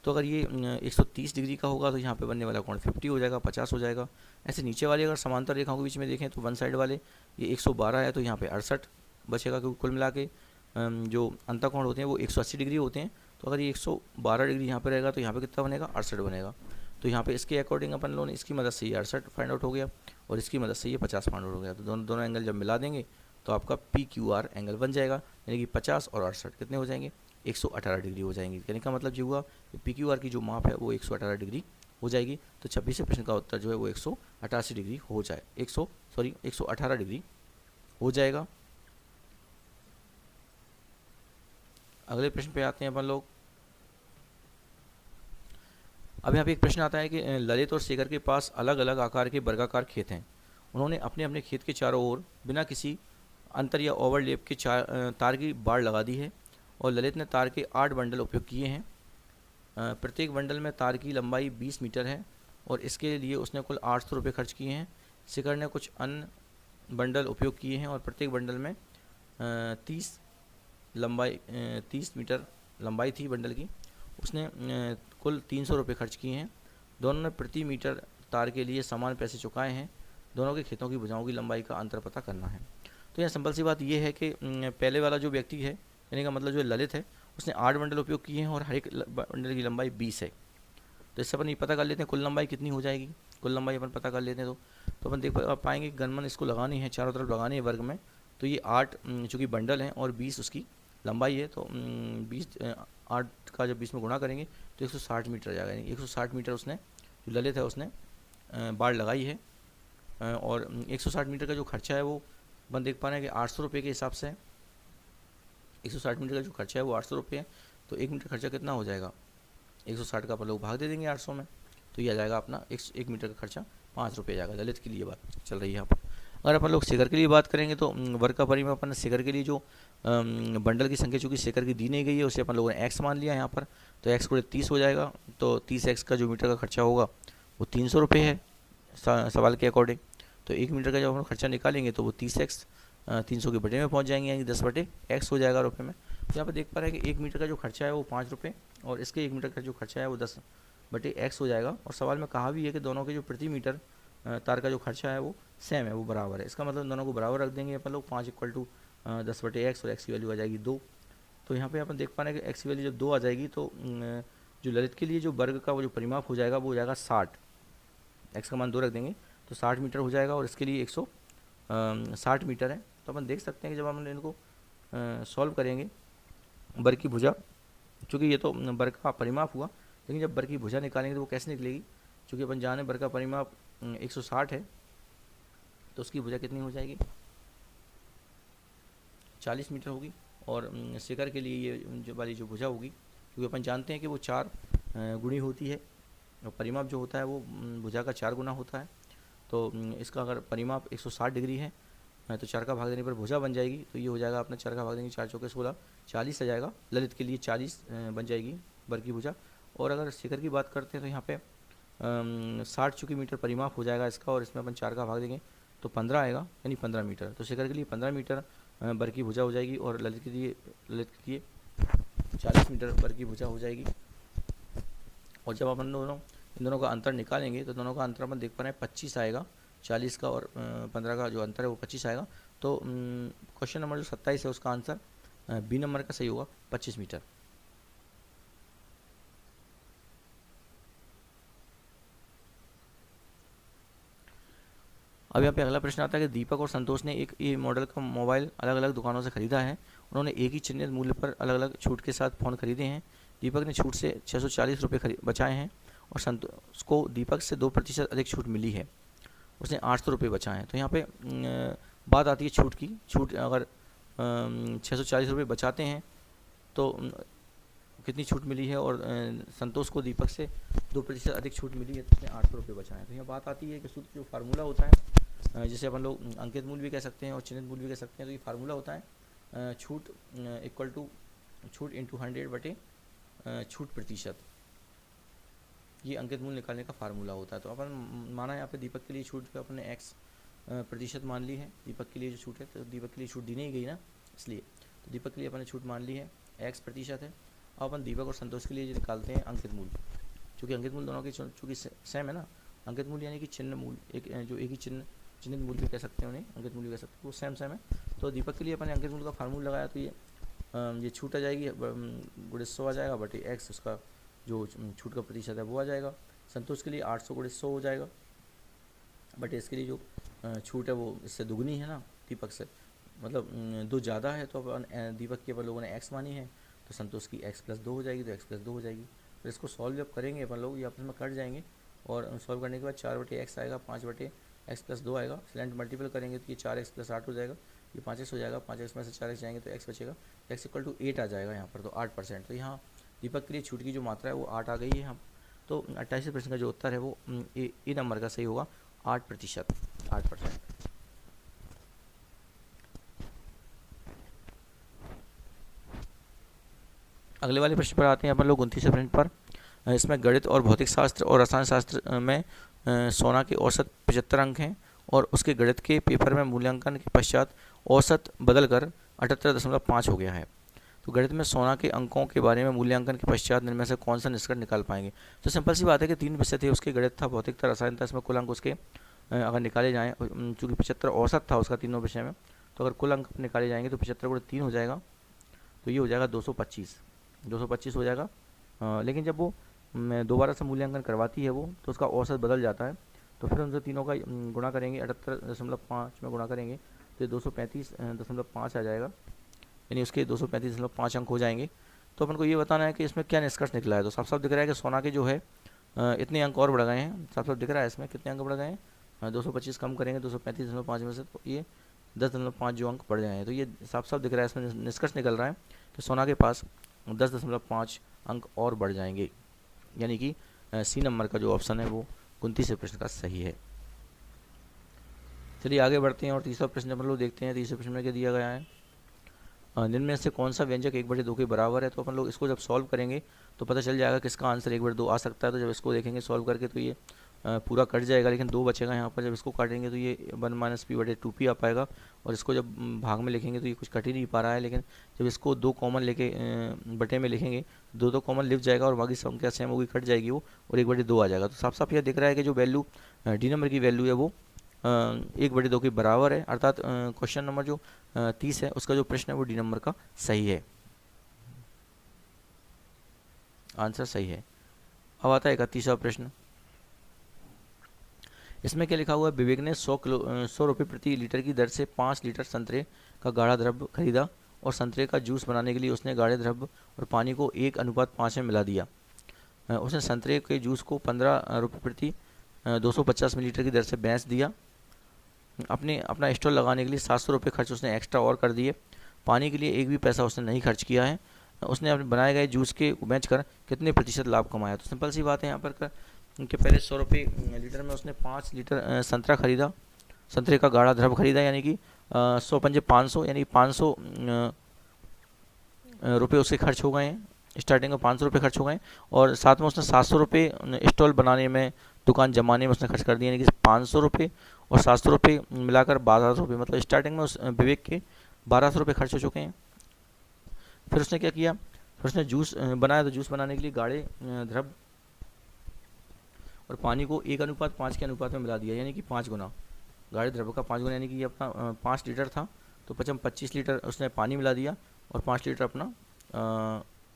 Speaker 2: तो अगर ये 130 डिग्री का होगा तो यहाँ पे बनने वाला कोण 50 हो जाएगा, 50 हो जाएगा। ऐसे नीचे वाले अगर समांतर रेखाओं के बीच में देखें तो वन साइड वाले ये 112 है, तो यहाँ पे 68 बचेगा, क्योंकि कुल मिला के जो अंतःकोण होते हैं वो 180 डिग्री होते हैं। तो अगर ये 112 डिग्री यहाँ पर रहेगा तो यहाँ पर कितना बनेगा, 68 बनेगा। तो यहाँ पे इसके अकॉर्डिंग अपन लोगों ने इसकी मदद से ये 68 फाइंड आउट हो गया और इसकी मदद से ये 50 फाइंड आउट हो गया। तो दोनों एंगल जब मिला देंगे तो आपका पी क्यू आर एंगल बन जाएगा, यानी कि 50 और 68 कितने हो जाएंगे, 118 डिग्री हो जाएंगे। कहने का मतलब ये हुआ कि पी क्यू आर की जो माप है वो 118 डिग्री हो जाएगी। तो 26वें प्रश्न का उत्तर जो है वो 188 डिग्री हो जाए 118 डिग्री हो जाएगा। अगले प्रश्न पे आते हैं अपन लोग। अब यहाँ पे एक प्रश्न आता है कि ललित और शेखर के पास अलग अलग आकार के वर्गाकार खेत हैं। उन्होंने अपने अपने खेत के चारों ओर बिना किसी अंतर या ओवरलैप के तार की बाड़ लगा दी है, और ललित ने तार के 8 बंडल उपयोग किए हैं। प्रत्येक बंडल में तार की लंबाई 20 मीटर है और इसके लिए उसने कुल 800 रुपये खर्च किए हैं। शेखर ने कुछ अन्य बंडल उपयोग किए हैं और प्रत्येक बंडल में 30 मीटर लंबाई थी बंडल की, उसने कुल 300 रुपये खर्च किए हैं। दोनों ने प्रति मीटर तार के लिए समान पैसे चुकाए हैं। दोनों के खेतों की भुजाओं की लंबाई का अंतर पता करना है। तो यहाँ सिंपल सी बात ये है कि पहले वाला जो व्यक्ति है, यानी का मतलब जो ललित है, उसने 8 बंडल उपयोग किए हैं और हर एक बंडल की लंबाई 20 है। तो इससे अपन ये पता कर लेते हैं कुल लंबाई कितनी हो जाएगी। कुल लंबाई अपन पता कर लेते हैं तो अपन देख पाएंगे गनमन इसको लगानी है, चारों तरफ लगानी है वर्ग में। तो ये 8 चूँकि बंडल हैं और 20 उसकी लंबाई है, तो 8 का जब 20 में गुणा करेंगे तो 160 मीटर आ जाएगा। यानी 160 मीटर उसने जो ललित है उसने बाड़ लगाई है, और 160 मीटर का जो खर्चा है वो अपन देख पा रहे हैं कि 800 रुपये के हिसाब से 160 मीटर का जो खर्चा है वो 800 रुपये है। तो 1 मीटर खर्चा कितना हो जाएगा, 160 का अपन लोग भाग दे देंगे 800 में, तो ये आ जाएगा अपना 1 मीटर का खर्चा 5 रुपये जाएगा। दलित के लिए बात चल रही है यहाँ पर। अगर अपन लोग शेखर के लिए बात करेंगे तो वर्ग का परिमाप अपन शेखर के लिए जो बंडल की संख्या चूँकि शेखर की दी नहीं गई है उसे अपन लोगों ने x मान लिया यहाँ पर, तो x गुणे 30 हो जाएगा। तो 30x का जो मीटर का खर्चा होगा वो 300 रुपये है सवाल के अकॉर्डिंग। तो 1 मीटर का जब हम खर्चा निकालेंगे तो वो 30x 300 के बटे में पहुँच जाएंगे, यानी 10/x हो जाएगा रुपये में। तो यहाँ पर देख पा रहे हैं कि 1 मीटर का जो खर्चा है वो 5 रुपये और इसके 1 मीटर का जो खर्चा है वो 10/x हो जाएगा। और सवाल में कहा भी है कि दोनों के जो प्रति मीटर तार का जो खर्चा है वो सेम है, वो बराबर है। इसका मतलब दोनों को बराबर रख देंगे अपन लोग, 5 = 10/x और x की वैल्यू आ जाएगी 2। तो यहाँ पे अपन देख पा रहे हैं कि x की वैल्यू जब 2 आ जाएगी तो जो ललित के लिए जो वर्ग का वो जो परिमाप हो जाएगा वो हो जाएगा 60। x का मान 2 रख देंगे तो 60 मीटर हो जाएगा और इसके लिए 160 मीटर है। तो अपन देख सकते हैं कि जब हम इनको सॉल्व करेंगे वर्ग की भुजा, चूँकि ये तो वर्ग का परिमाप हुआ, लेकिन जब वर्ग की भुजा निकालेंगे तो वो कैसे निकलेगी, चूँकि अपन जाने वर्ग का परिमाप 160 है तो उसकी भुजा कितनी हो जाएगी 40 मीटर होगी। और शेखर के लिए ये जो वाली जो भुजा होगी, क्योंकि अपन जानते हैं कि वो 4 गुणी होती है और परिमाप जो होता है वो भुजा का 4 गुना होता है। तो इसका अगर परिमाप 160 डिग्री है तो 4 का भाग देने पर भुजा बन जाएगी। तो ये हो जाएगा अपना 4 का भाग देंगे 4 चौके 16, 40 आ जाएगा। ललित के लिए 40 बन जाएगी वर्ग की भुजा। और अगर शेखर की बात करते हैं तो यहाँ पे 60 चूँकि मीटर परिमाप हो जाएगा इसका, और इसमें अपन 4 का भाग देंगे तो 15 आएगा, यानी 15 मीटर। तो शेखर के लिए 15 मीटर वर्ग की भुजा हो जाएगी और ललित के लिए 40 मीटर वर्ग की भुजा हो जाएगी। और जब अपन इन दोनों का अंतर निकालेंगे तो दोनों का अंतर अपन देख पा रहे हैं 25 आएगा। 40 का और 15 का जो अंतर है वो 25 आएगा। तो क्वेश्चन नंबर जो 27 है उसका आंसर बी नंबर का सही होगा, 25 मीटर। अब यहाँ पे अगला प्रश्न आता है कि दीपक और संतोष ने एक ये मॉडल का मोबाइल अलग अलग दुकानों से खरीदा है। उन्होंने एक ही चिन्हित मूल्य पर अलग अलग छूट के साथ फ़ोन खरीदे हैं। दीपक ने छूट से 640 रुपये बचाए हैं और संतोष को दीपक से 2% अधिक छूट मिली है, उसने 800 रुपये बचाए हैं। तो यहाँ पे बात आती है छूट की। छूट अगर 640 रुपये बचाते हैं तो कितनी छूट मिली है, और संतोष को दीपक से 2% अधिक छूट मिली है तो उसने 800 रुपये बचाए हैं। तो यहाँ बात आती है कि सूत्र जो फार्मूला होता है, जिसे अपन लोग अंकित मूल्य भी कह सकते हैं और चिन्हित मूल्य भी कह सकते हैं। तो ये फार्मूला होता है छूट इक्वल टू छूट इंटू 100 बटे छूट प्रतिशत। ये अंकित मूल्य निकालने का फार्मूला होता है। तो अपन माना यहाँ पे दीपक के लिए छूट पे अपन ने x प्रतिशत मान ली है। दीपक के लिए जो छूट है, तो दीपक के लिए छूट दी नहीं गई ना, इसलिए तो दीपक के लिए अपन ने छूट मान ली है, x% है। अब अपन दीपक और संतोष के लिए जो निकालते हैं अंकित मूल्य, क्योंकि अंकित मूल्य दोनों के चूँकि सेम है ना। अंकित मूल्य यानी कि चिन्ह मूल्य, एक जो एक ही चिन्हित मूल्य भी कह सकते हैं उन्हें, अंकित मूल्य कह सकते हैं, वो सेम है। तो दीपक के लिए अपन ने अंकित मूल्य का फार्मूला लगाया, तो ये छूट आ जाएगी गुणे 100 आ जाएगा बटे x, उसका जो छूट का प्रतिशत है वो आ जाएगा। संतोष के लिए 800 गुणे 100 हो जाएगा बटे इसके लिए जो छूट है वो इससे दुगनी है ना दीपक से, मतलब 2 ज़्यादा है। तो अपन दीपक के अपन लोगों ने x मानी है तो संतोष की x+2 हो जाएगी, तो x+2 हो जाएगी। फिर इसको सॉल्व जब करेंगे अपन लोग, ये आपस में कट जाएंगे और सॉल्व करने के बाद 4/x आएगा, 5/x+2 आएगा। सिलेंट मल्टीपल करेंगे तो ये 4x+8 हो जाएगा, ये 5x हो जाएगा, 5x में से 4x जाएंगे तो x बचेगा, x = 8 आ जाएगा यहाँ पर, तो 8%। तो यहाँ दीपक के लिए छूट की जो मात्रा है वो 8 आ गई है यहाँ। तो 28 प्रश्न का जो उत्तर है वो ए नंबर का सही होगा, 8%। अगले वाले प्रश्न पर आते हैं अपन लोग 29 प्रश्न पर। इसमें गणित और भौतिक शास्त्र और रसायन शास्त्र में सोना के औसत 75 अंक हैं और उसके गणित के पेपर में मूल्यांकन के पश्चात औसत बदलकर 78.5 हो गया है। तो गणित में सोना के अंकों के बारे में मूल्यांकन के पश्चात इनमें से कौन सा निष्कर्ष निकाल पाएंगे। तो सिंपल सी बात है कि 3 विषय थे उसके, गणित था, भौतिक था, रसायन था। इसमें कुल अंक उसके अगर निकाले जाएँ, चूँकि 75 औसत था उसका तीनों विषय में, तो अगर कुल अंक निकाले जाएंगे तो 75 गुणे 3 हो जाएगा, तो ये हो जाएगा 225 हो जाएगा। लेकिन जब वो दोबारा से मूल्यांकन करवाती है वो, तो उसका औसत बदल जाता है। तो फिर उनसे तीनों का गुणा करेंगे, 78.5 में गुणा करेंगे तो 235.5 आ जाएगा, यानी उसके 235.5 अंक हो जाएंगे। तो अपन को ये बताना है कि इसमें क्या निष्कर्ष निकला है। तो साफ साफ दिख रहा है कि सोना के जो है इतने अंक और बढ़ गए हैं, साफ साफ दिख रहा है इसमें कितने अंक बढ़ गए हैं। 225 कम करेंगे 235.5 में से, तो ये 10.5 जो अंक बढ़ जाए हैं। तो ये साफ साफ दिख रहा है, इसमें निष्कर्ष निकल रहा है कि सोना के पास 10.5 अंक और बढ़ जाएंगे, यानी कि सी नंबर का जो ऑप्शन है वो 29वें प्रश्न का सही है। चलिए आगे बढ़ते हैं और तीसरा प्रश्न अपन लोग देखते हैं। तीसरे प्रश्न में क्या दिया गया है, निम्न में से कौन सा व्यंजक 1/2 के बराबर है। तो अपन लोग इसको जब सॉल्व करेंगे तो पता चल जाएगा किसका आंसर 1/2 आ सकता है। तो जब इसको देखेंगे सॉल्व करके तो ये पूरा कट जाएगा, लेकिन 2 बचेगा यहाँ पर। जब इसको काटेंगे तो ये 1 - p/2p आ पाएगा, और इसको जब भाग में लिखेंगे तो ये कुछ कट ही नहीं पा रहा है। लेकिन जब इसको 2 कॉमन लेके बटे में लिखेंगे, 2 कॉमन लिख जाएगा और बाकी संख्या सेम होगी, कट जाएगी वो, और 1/2 आ जाएगा। तो साफ साफ यह दिख रहा है कि जो वैल्यू डी नंबर की वैल्यू है वो 1/2 के बराबर है, अर्थात क्वेश्चन नंबर जो 30 है उसका जो प्रश्न है वो डी नंबर का सही है, आंसर सही है। अब आता है 31वां प्रश्न। इसमें क्या लिखा हुआ है, विवेक ने 100 रुपये प्रति लीटर की दर से 5 लीटर संतरे का गाढ़ा द्रव्य खरीदा, और संतरे का जूस बनाने के लिए उसने गाढ़े द्रव्य और पानी को 1:5 में मिला दिया। उसने संतरे के जूस को 15 रुपये प्रति 250 मिलीलीटर की दर से बेच दिया। अपना स्टॉल लगाने के लिए 700 रुपये खर्च उसने एक्स्ट्रा और कर दिए। पानी के लिए एक भी पैसा उसने नहीं खर्च किया है। उसने अपने बनाए गए जूस के बेच कर कितने प्रतिशत लाभ कमाया। तो सिंपल सी बात है यहाँ पर कि पहले 100 रुपये लीटर में उसने 5 लीटर संतरा खरीदा, संतरे का गाढ़ा द्रव खरीदा, यानी कि 100 पंजे 500, यानी 500 रुपये उसके खर्च हो गए हैं। स्टार्टिंग में 500 रुपये खर्च हो गए, और साथ में उसने 700 रुपये स्टॉल बनाने में, दुकान जमाने में उसने खर्च कर दिया, यानी कि 500 रुपये और 700 रुपये मिलाकर 1200 रुपये, मतलब स्टार्टिंग में उस विवेक के 1200 रुपये खर्च हो चुके हैं। फिर उसने क्या किया, फिर उसने जूस बनाया। तो जूस बनाने के लिए गाढ़े द्रव और पानी को 1:5 के अनुपात में मिला दिया, यानी कि 5 गुना। गाढ़े द्रव्य का 5 गुना, यानी कि ये अपना 5 लीटर था तो 25 लीटर उसने पानी मिला दिया, और 5 लीटर अपना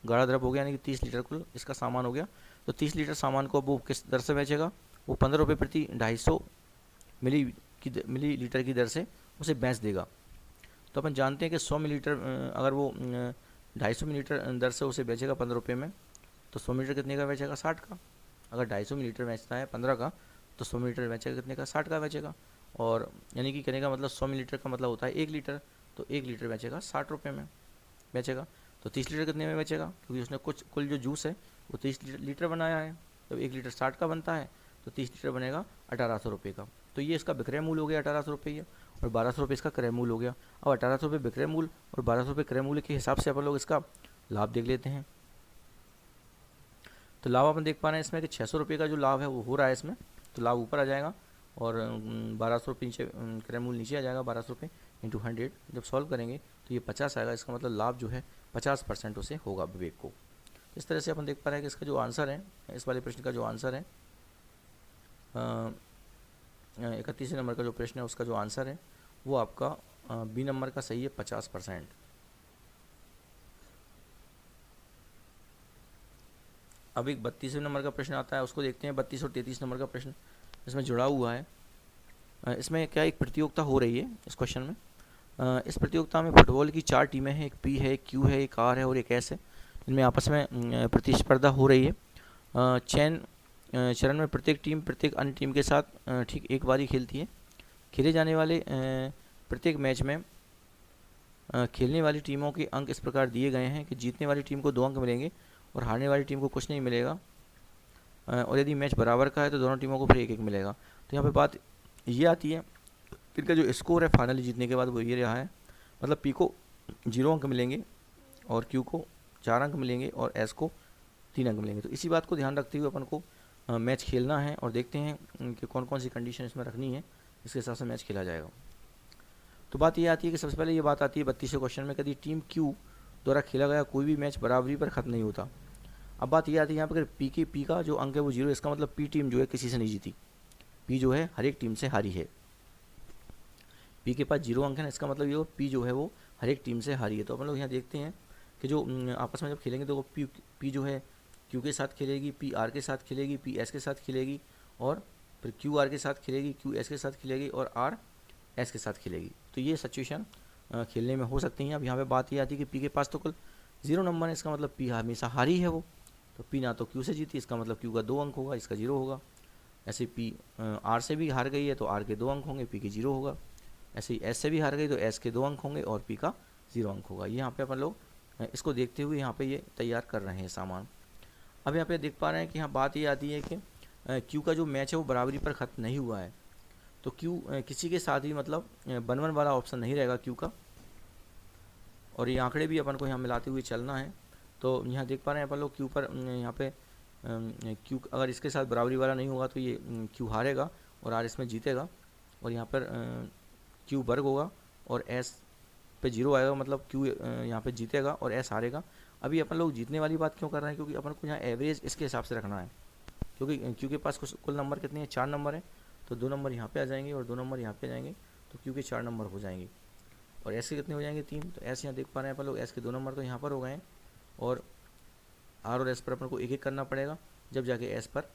Speaker 2: गाढ़ा द्रव्य हो गया, यानी कि 30 लीटर कुल इसका सामान हो गया। तो 30 लीटर सामान को अब वो किस दर से बेचेगा, वो 15 रुपये प्रति 250 मिली लीटर की दर से उसे बेच देगा। तो अपन जानते हैं कि 100 मिलीलीटर अगर वो 250 मिलीलीटर दर से उसे बेचेगा 15 रुपये में, तो 100 मिलीलीटर कितने का बेचेगा, 60 का। अगर 250 मिलीलीटर बेचता है 15 का, तो 100 मिलीलीटर बेचेगा कितने का, 60 का बेचेगा। और यानी कि कहने का मतलब 100 मिलीलीटर का मतलब होता है 1 लीटर, तो 1 लीटर बेचेगा 60 रुपये में बेचेगा। तो 30 लीटर कितने में बेचेगा, क्योंकि उसने कुल जो जूस है वो 30 लीटर बनाया है, तो 1 लीटर 60 का बनता है, तो 30 लीटर बनेगा 1800 रुपये का। तो ये इसका विक्रय मूल्य हो गया 1800 रुपये, और 1200 रुपये इसका क्रय मूल्य हो गया। अब 1800 रुपये विक्रय मूल्य और 1200 रुपये क्रय मूल्य के हिसाब से अपन लोग इसका लाभ देख लेते हैं। तो लाभ अपन देख पा रहे हैं इसमें कि 600 रुपये का जो लाभ है वो हो रहा है इसमें, तो लाभ ऊपर आ जाएगा, और 1200 रुपये नीचे, क्रय मूल्य नीचे आ जाएगा। 1200 रुपये इंटू 100 जब सॉल्व करेंगे तो ये 50 आएगा। इसका मतलब लाभ जो है 50% उसे होगा विवेक को। इस तरह से अपन देख पा रहे हैं कि इसका जो आंसर है, इस वाले प्रश्न का जो आंसर है, 31 नंबर का जो प्रश्न है उसका जो आंसर है वो आपका बी नंबर का सही है, 50%। अब एक 32वें नंबर का प्रश्न आता है, उसको देखते हैं। 32 और 33 नंबर का प्रश्न इसमें जुड़ा हुआ है। इसमें क्या एक प्रतियोगिता हो रही है इस क्वेश्चन में। इस प्रतियोगिता में फुटबॉल की 4 टीमें हैं, एक पी है, एक क्यू है, एक आर है और एक एस है। इनमें आपस में प्रतिस्पर्धा हो रही है। चयन चरण में प्रत्येक टीम प्रत्येक अन्य टीम के साथ ठीक एक बार ही खेलती है। खेले जाने वाले प्रत्येक मैच में खेलने वाली टीमों के अंक इस प्रकार दिए गए हैं कि जीतने वाली टीम को 2 अंक मिलेंगे और हारने वाली टीम को कुछ नहीं मिलेगा, और यदि मैच बराबर का है तो दोनों टीमों को फिर 1-1 मिलेगा। तो यहाँ पे बात ये आती है कि इनका जो स्कोर है फाइनली जीतने के बाद वो ये रहा है, मतलब पी को 0 अंक मिलेंगे और क्यू को 4 अंक मिलेंगे और एस को 3 अंक मिलेंगे। तो इसी बात को ध्यान रखते हुए अपन को मैच खेलना है, और देखते हैं कि कौन कौन सी कंडीशन इसमें रखनी है, इसके हिसाब से मैच खेला जाएगा। तो बात ये आती है कि सबसे पहले ये बात आती है 32वें क्वेश्चन में, कभी टीम क्यू द्वारा खेला गया कोई भी मैच बराबरी पर ख़त्म नहीं होता। अब बात ये आती है यहाँ पर पी का जो अंक है वो 0, इसका मतलब पी टीम जो है किसी से नहीं जीती, पी जो है हर एक टीम से हारी है। पी के पास 0 अंक है ना, इसका मतलब ये पी जो है वो हर एक टीम से हारी है। तो अपन लोग यहाँ देखते हैं कि जो आपस में जब खेलेंगे तो पी जो है क्यू के साथ खेलेगी, पी आर के साथ खेलेगी, पी एस के साथ खेलेगी, और फिर क्यू आर के साथ खेलेगी, क्यू एस के साथ खेलेगी, और आर एस के साथ खेलेगी। तो ये सिचुएशन खेलने में हो सकती हैं। अब यहाँ पे बात ये आती है कि पी के पास तो कुल 0 नंबर है, इसका मतलब पी हमेशा हारी है वो, तो पी ना तो क्यू से जीती, इसका मतलब क्यू का 2 अंक होगा, इसका 0 होगा। ऐसे पी आर से भी हार गई है तो आर के 2 अंक होंगे, पी के 0 होगा। ऐसे ही एस से भी हार गई तो एस के 2 अंक होंगे और पी का 0 अंक होगा। यहाँ पे अपन लोग इसको देखते हुए यहाँ पे ये तैयार कर रहे हैं सामान। अब यहाँ पे देख पा रहे हैं कि यहाँ बात ये आती है कि क्यू का जो मैच है वो बराबरी पर ख़त्म नहीं हुआ है, तो क्यू किसी के साथ भी मतलब 1-1 वाला ऑप्शन नहीं रहेगा क्यू का, और ये आंकड़े भी अपन को यहाँ मिलाते हुए चलना है। तो यहाँ देख पा रहे हैं अपन लोग क्यू पर यहाँ पे क्यू अगर इसके साथ बराबरी वाला नहीं होगा तो ये क्यू हारेगा और आर इसमें जीतेगा, और यहाँ पर क्यू वर्ग होगा और एस पे 0 आएगा, मतलब क्यू यहाँ पे जीतेगा और एस हारेगा। अभी अपन लोग जीतने वाली बात क्यों कर रहे हैं, क्योंकि अपन को यहाँ एवरेज इसके हिसाब से रखना है, क्योंकि क्यू के पास कुल नंबर कितने हैं, 4 नंबर है, तो 2 नंबर यहाँ पे आ जाएंगे और 2 नंबर यहाँ पे आ जाएंगे, तो क्यू के 4 नंबर हो जाएंगे। और एस के कितने हो जाएंगे, 3, तो एस यहाँ देख पा रहे हैं अपन लोग, एस के 2 नंबर तो यहाँ पर हो गए हैं, और आर और एस पर अपन को एक एक करना पड़ेगा, जब जाके एस पर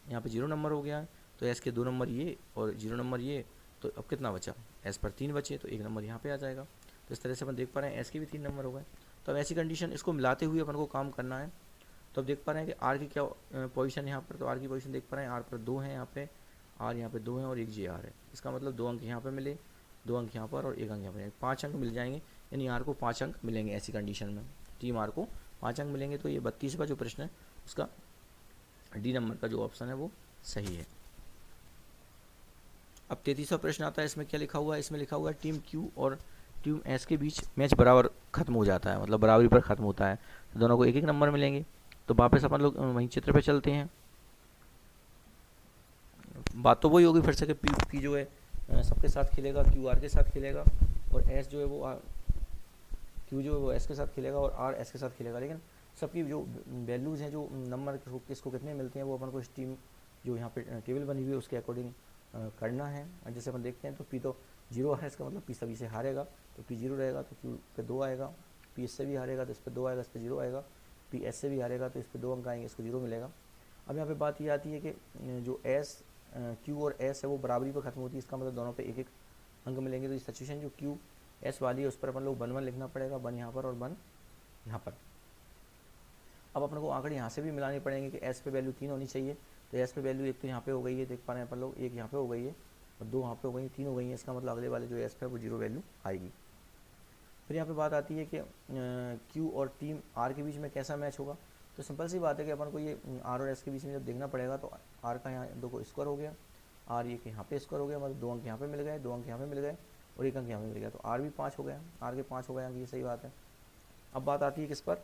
Speaker 2: यहाँ पे 0 नंबर हो गया है, तो एस के 2 नंबर ये और 0 नंबर ये, तो अब कितना बचा, एस पर 3 बचे, तो 1 नंबर यहाँ पे आ जाएगा। तो इस तरह से अपन देख पा रहे हैं एस के भी 3 नंबर हो गए। तो अब ऐसी कंडीशन इसको मिलाते हुए अपन को काम करना है। तो अब देख पा रहे हैं कि आर की क्या पोजीशन यहाँ पर, तो आर की पोजीशन देख पा रहे हैं, आर पर 2 हैं यहाँ पे, आर यहाँ पे 2 हैं और 1 जी आर है, इसका मतलब 2 अंक यहाँ पे मिले, 2 अंक यहाँ पर और 1 अंक यहाँ पर, 5 अंक मिल जाएंगे, यानी आर को 5 अंक मिलेंगे ऐसी कंडीशन में, टीम आर को 5 अंक मिलेंगे। तो ये 32वां जो प्रश्न है उसका डी नंबर का जो ऑप्शन है वो सही है। अब 33वां प्रश्न आता है, इसमें क्या लिखा हुआ है, इसमें लिखा हुआ है टीम क्यू और टीम एस के बीच मैच बराबर खत्म हो जाता है, मतलब बराबरी पर खत्म होता है, तो दोनों को एक एक नंबर मिलेंगे। तो वापस अपन लोग वहीं चित्र पे चलते हैं। बात तो वही होगी फिर से कि पी जो है सबके साथ खेलेगा, क्यू आर के साथ खेलेगा, और एस जो है वो क्यू जो है वो एस के साथ खेलेगा और आर एस के साथ खेलेगा, लेकिन सबकी जो वैल्यूज़ हैं, जो नंबर किसको कितने मिलते हैं, वो अपन को इस टीम जो यहाँ पे टेबल बनी हुई है उसके अकॉर्डिंग करना है। जैसे अपन देखते हैं तो पी तो 0 है, इसका मतलब पी सभी से हारेगा, तो पी 0 रहेगा तो क्यू पे 2 आएगा, पी एस से भी हारेगा तो इस पर 2 आएगा, इस पर 0 आएगा, पी एस से भी हारेगा तो इस पर 2 अंक आएंगे, इसको 0 मिलेगा। अब यहाँ पे बात ये आती है कि जो एस क्यू और एस है वो बराबरी पर खत्म होती है, इसका मतलब दोनों पे एक एक अंक मिलेंगे। तो ये सिचुएशन जो क्यू एस वाली है उस पर अपन लोग 1-1 लिखना पड़ेगा, 1 यहाँ पर और 1 यहाँ पर। अब अपन को आंकड़े यहाँ से भी मिलाने पड़ेंगे कि एस पे वैल्यू 3 होनी चाहिए, तो एस पे वैल्यू एक तो यहाँ पे हो गई है, देख पा रहे हैं अपन लोग, एक यहाँ पे हो गई है और 2 यहाँ पे हो गई, 3 हो गई है, इसका मतलब अगले वाले जो एस पे है वो 0 वैल्यू आएगी। फिर यहाँ पे बात आती है कि क्यू और टीम आर के बीच में कैसा मैच होगा, तो सिंपल सी बात है कि अपन को ये आर और एस के बीच में जब देखना पड़ेगा, तो आर का यहाँ 2 को स्कोर हो गया, आर ये यहाँ पे स्कोर हो गया, मतलब 2 अंक यहाँ पे मिल गए, 2 अंक यहाँ पे मिल गए और 1 अंक यहाँ पे मिल गया, तो आर भी 5 हो गया, आर के 5 हो गए अंक, ये सही बात है। अब बात आती है किस पर,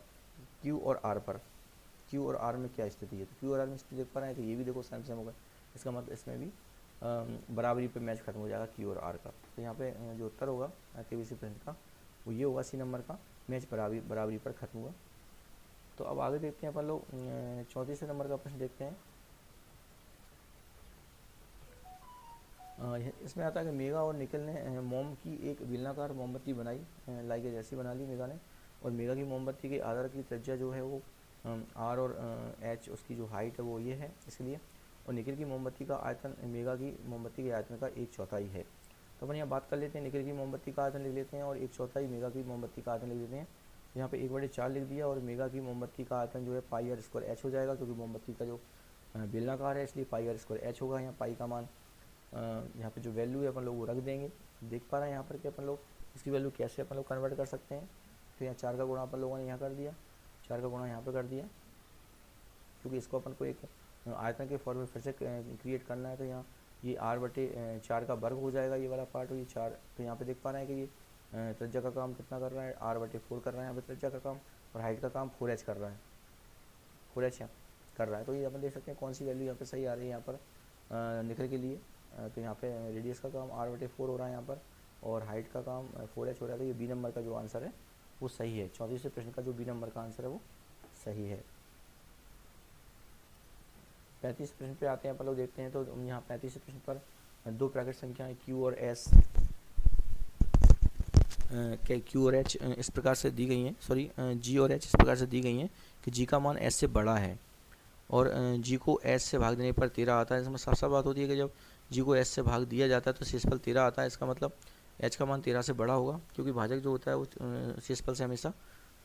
Speaker 2: क्यू और आर पर, क्यू और आर में क्या स्थिति है, तो क्यू और आर में स्थिति देख पा रहे हैं कि ये भी देखो सेम सेम होगा, इसका मतलब इसमें भी बराबरी पे मैच खत्म हो जाएगा क्यू और आर का। तो यहाँ पे जो उत्तर होगा केबीसी प्रश्न का वो ये होगा, सी नंबर का, मैच बराबरी पर खत्म हुआ। तो अब आगे देखते हैं अपन लोग 34वें नंबर का प्रश्न देखते हैं। इसमें आता है कि मेगा और निखिल ने मोम की एक बेलनाकार मोमबत्ती बनाई, लाई के जैसी बना ली मेगा ने, और मेगा की मोमबत्ती के आधार की त्रिज्या जो है वो आर और एच, उसकी जो हाइट है वो ये है इसलिए, और निखिल की मोमबत्ती का आयतन मेगा की मोमबत्ती के आयतन का 1/4 है। तो अपन यहाँ बात कर लेते हैं, निखिल की मोमबत्ती का आयतन लिख लेते हैं और 1/4 मेगा की मोमबत्ती का आयतन लिख लेते हैं। यहाँ पे 1/4 लिख दिया, और मेगा की मोमबत्ती का आयतन जो है पाई आर स्क्वायर एच हो जाएगा, क्योंकि मोमबत्ती का जो बेलनाकार है इसलिए पाई आर स्क्वायर एच होगा। यहाँ पाई का मान यहाँ पे जो वैल्यू है अपन लोग वो रख देंगे। देख पा रहे हैं यहाँ पर कि अपन लोग इसकी वैल्यू कैसे अपन लोग कन्वर्ट कर सकते हैं। तो यहाँ 4 का गुणा अपन लोगों ने यहाँ कर दिया, 4 का गुणा यहाँ पे कर दिया, क्योंकि इसको अपन को एक आयतन के फॉर्म में फिर से क्रिएट करना है। तो यहाँ ये r/4 का वर्ग हो जाएगा ये वाला पार्ट, और ये 4। तो यहाँ पे देख पा रहे हैं कि ये त्रिज्या का काम कितना कर रहा है, r/4 कर रहा है यहाँ पे त्रिज्या का काम, और हाइट का काम 4h कर रहा है, 4h कर रहा है। तो ये अपन देख सकते हैं कौन सी वैल्यू यहाँ पे सही आ रही है यहाँ पर निखिल के लिए। तो यहाँ पे रेडियस का काम r/4 हो रहा है यहाँ पर, और हाइट का काम 4h हो रहा है। तो ये बी नंबर का जो आंसर है वो सही है। 34वें प्रश्न का जो बी नंबर का आंसर है वो सही है। 35 प्रश्न पे आते हैं अपन लोग, देखते हैं। तो यहाँ 35 प्रश्न पर 2 प्राकृत संख्याएं Q और S Q और H इस प्रकार से दी गई हैं, सॉरी G और H इस प्रकार से दी गई हैं कि G का मान S से बड़ा है और G को S से भाग देने पर 13 आता है। इसमें साफ साफ बात होती है कि जब G को S से भाग दिया जाता है तो शेषफल 13 आता है। इसका मतलब H का मान 13 से बड़ा होगा, क्योंकि भाजक जो होता है वो शेषफल से हमेशा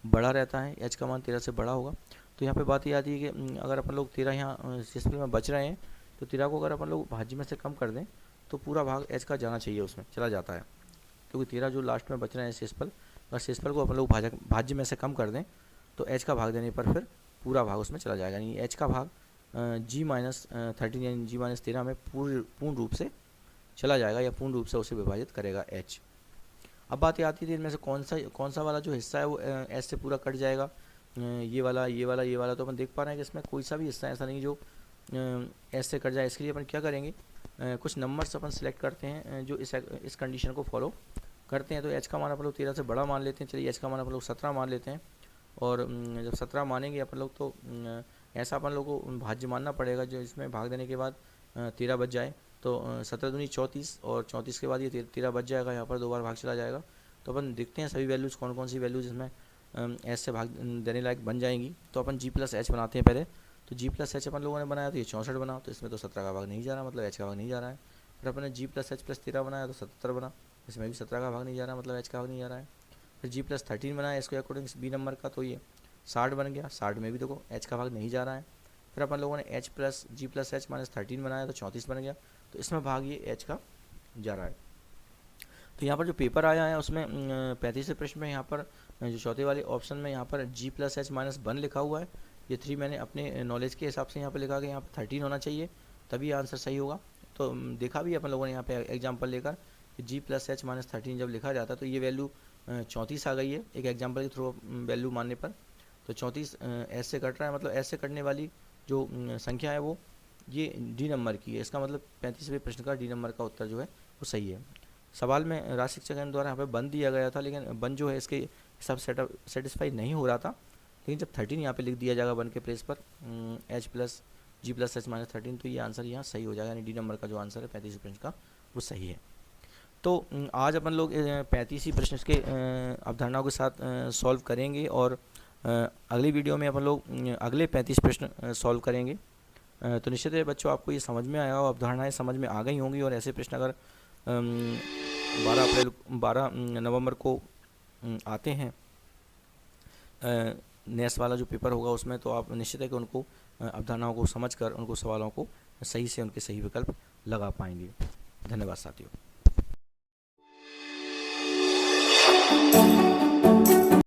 Speaker 2: बड़ा रहता है। H का मान 13 से बड़ा होगा। तो यहाँ पे बात ये आती है कि अगर अपन लोग 13 यहाँ शेषफल में बच रहे हैं तो 13 को अगर अपन लोग भाज्य में से कम कर दें तो पूरा भाग H का जाना चाहिए, उसमें चला जाता है, क्योंकि 13 जो लास्ट में बच रहे हैं शेषफल, अगर शेषफल को अपन लोग भाज्य में से कम कर दें तो H का भाग देने पर फिर पूरा भाग उसमें चला जाएगा, यानी एच का भाग G-13 यानी G-13 में पूर्ण रूप से चला जाएगा या पूर्ण रूप से उसे विभाजित करेगा एच। अब बात आती है इनमें से कौन सा वाला जो हिस्सा है वो एच से पूरा कट जाएगा। ये वाला तो अपन देख पा रहे हैं कि इसमें कोई सा भी हिस्सा ऐसा नहीं जो एच से कट जाए। इसके लिए अपन क्या करेंगे, कुछ नंबर्स अपन सेलेक्ट करते हैं जो इस कंडीशन को फॉलो करते हैं। तो एच का मान अपन लोग 13 से बड़ा मान लेते हैं, चलिए एच का मान अपन लोग 17 मान लेते हैं। और जब 17 मानेंगे अपन लोग तो ऐसा अपन लोग को भाज्य मानना पड़ेगा जो इसमें भाग देने के बाद 13 बच जाए। तो 17 दूनी 34 और 34 के बाद ये 13 बच जाएगा, यहाँ पर 2 बार भाग चला जाएगा। तो अपन देखते हैं सभी वैल्यूज़ कौन सी वैल्यूज़ इसमें एच से भाग देने लायक बन जाएंगी। तो अपन G+H बनाते हैं पहले। तो G+H अपन लोगों ने बनाया तो ये 64 बना, तो इसमें तो 17 का भाग नहीं जा रहा, मतलब एच का भाग नहीं जा रहा है। फिर अपन ने G+H+13 बनाया तो 77 बना, इसमें भी 17 का भाग नहीं जा रहा, मतलब एच का भाग नहीं जा रहा है। फिर G+13 बनाया इसको अकॉर्डिंग बी नंबर का, तो ये 60 बन गया, 60 में भी देखो एच का भाग नहीं जा रहा है। फिर अपन लोगों ने G+H-13 बनाया तो 34 बन गया, तो इसमें भाग ये एच का जा रहा है। तो यहाँ पर जो पेपर आया है उसमें 35वें प्रश्न में यहाँ पर जो चौथे वाले ऑप्शन में यहाँ पर G+H-1 लिखा हुआ है। ये 3 मैंने अपने नॉलेज के हिसाब से यहाँ पर लिखा कि यहाँ पर 13 होना चाहिए, तभी आंसर सही होगा। तो देखा भी अपन लोगों ने यहाँ पे एग्जाम्पल लेकर कि G+H-13 जब लिखा जाता है तो ये वैल्यू 34 आ गई है एक एग्जाम्पल के थ्रू वैल्यू मानने पर। तो 34 एस से कट रहा है, मतलब एस से कटने वाली जो संख्या है वो ये डी नंबर की है। इसका मतलब 35वें प्रश्न का डी नंबर का उत्तर जो है वो सही है। सवाल में राज्य शिक्षा केंद्र द्वारा यहाँ पे बन दिया गया था, लेकिन बन जो है इसके हिसाब से सेटिस्फाई नहीं हो रहा था। लेकिन जब 13 यहाँ पे लिख दिया जाएगा बन के प्लेस पर G+H-13, तो ये आंसर यहाँ सही हो जाएगा, यानी डी नंबर का जो आंसर है 35वें प्रश्न का वो सही है। तो आज अपन लोग 35 प्रश्न के अवधारणाओं के साथ सॉल्व करेंगे और अगली वीडियो में अपन लोग अगले 35 प्रश्न सॉल्व करेंगे। तो निश्चित है बच्चों आपको ये समझ में आया हो, अवधारणाएं समझ में आ गई होंगी। और ऐसे प्रश्न अगर 12 नवंबर को आते हैं नेक्स्ट वाला जो पेपर होगा उसमें, तो आप निश्चित है कि उनको अवधारणाओं को समझकर उनको सवालों को सही से उनके सही विकल्प लगा पाएंगे। धन्यवाद साथियों।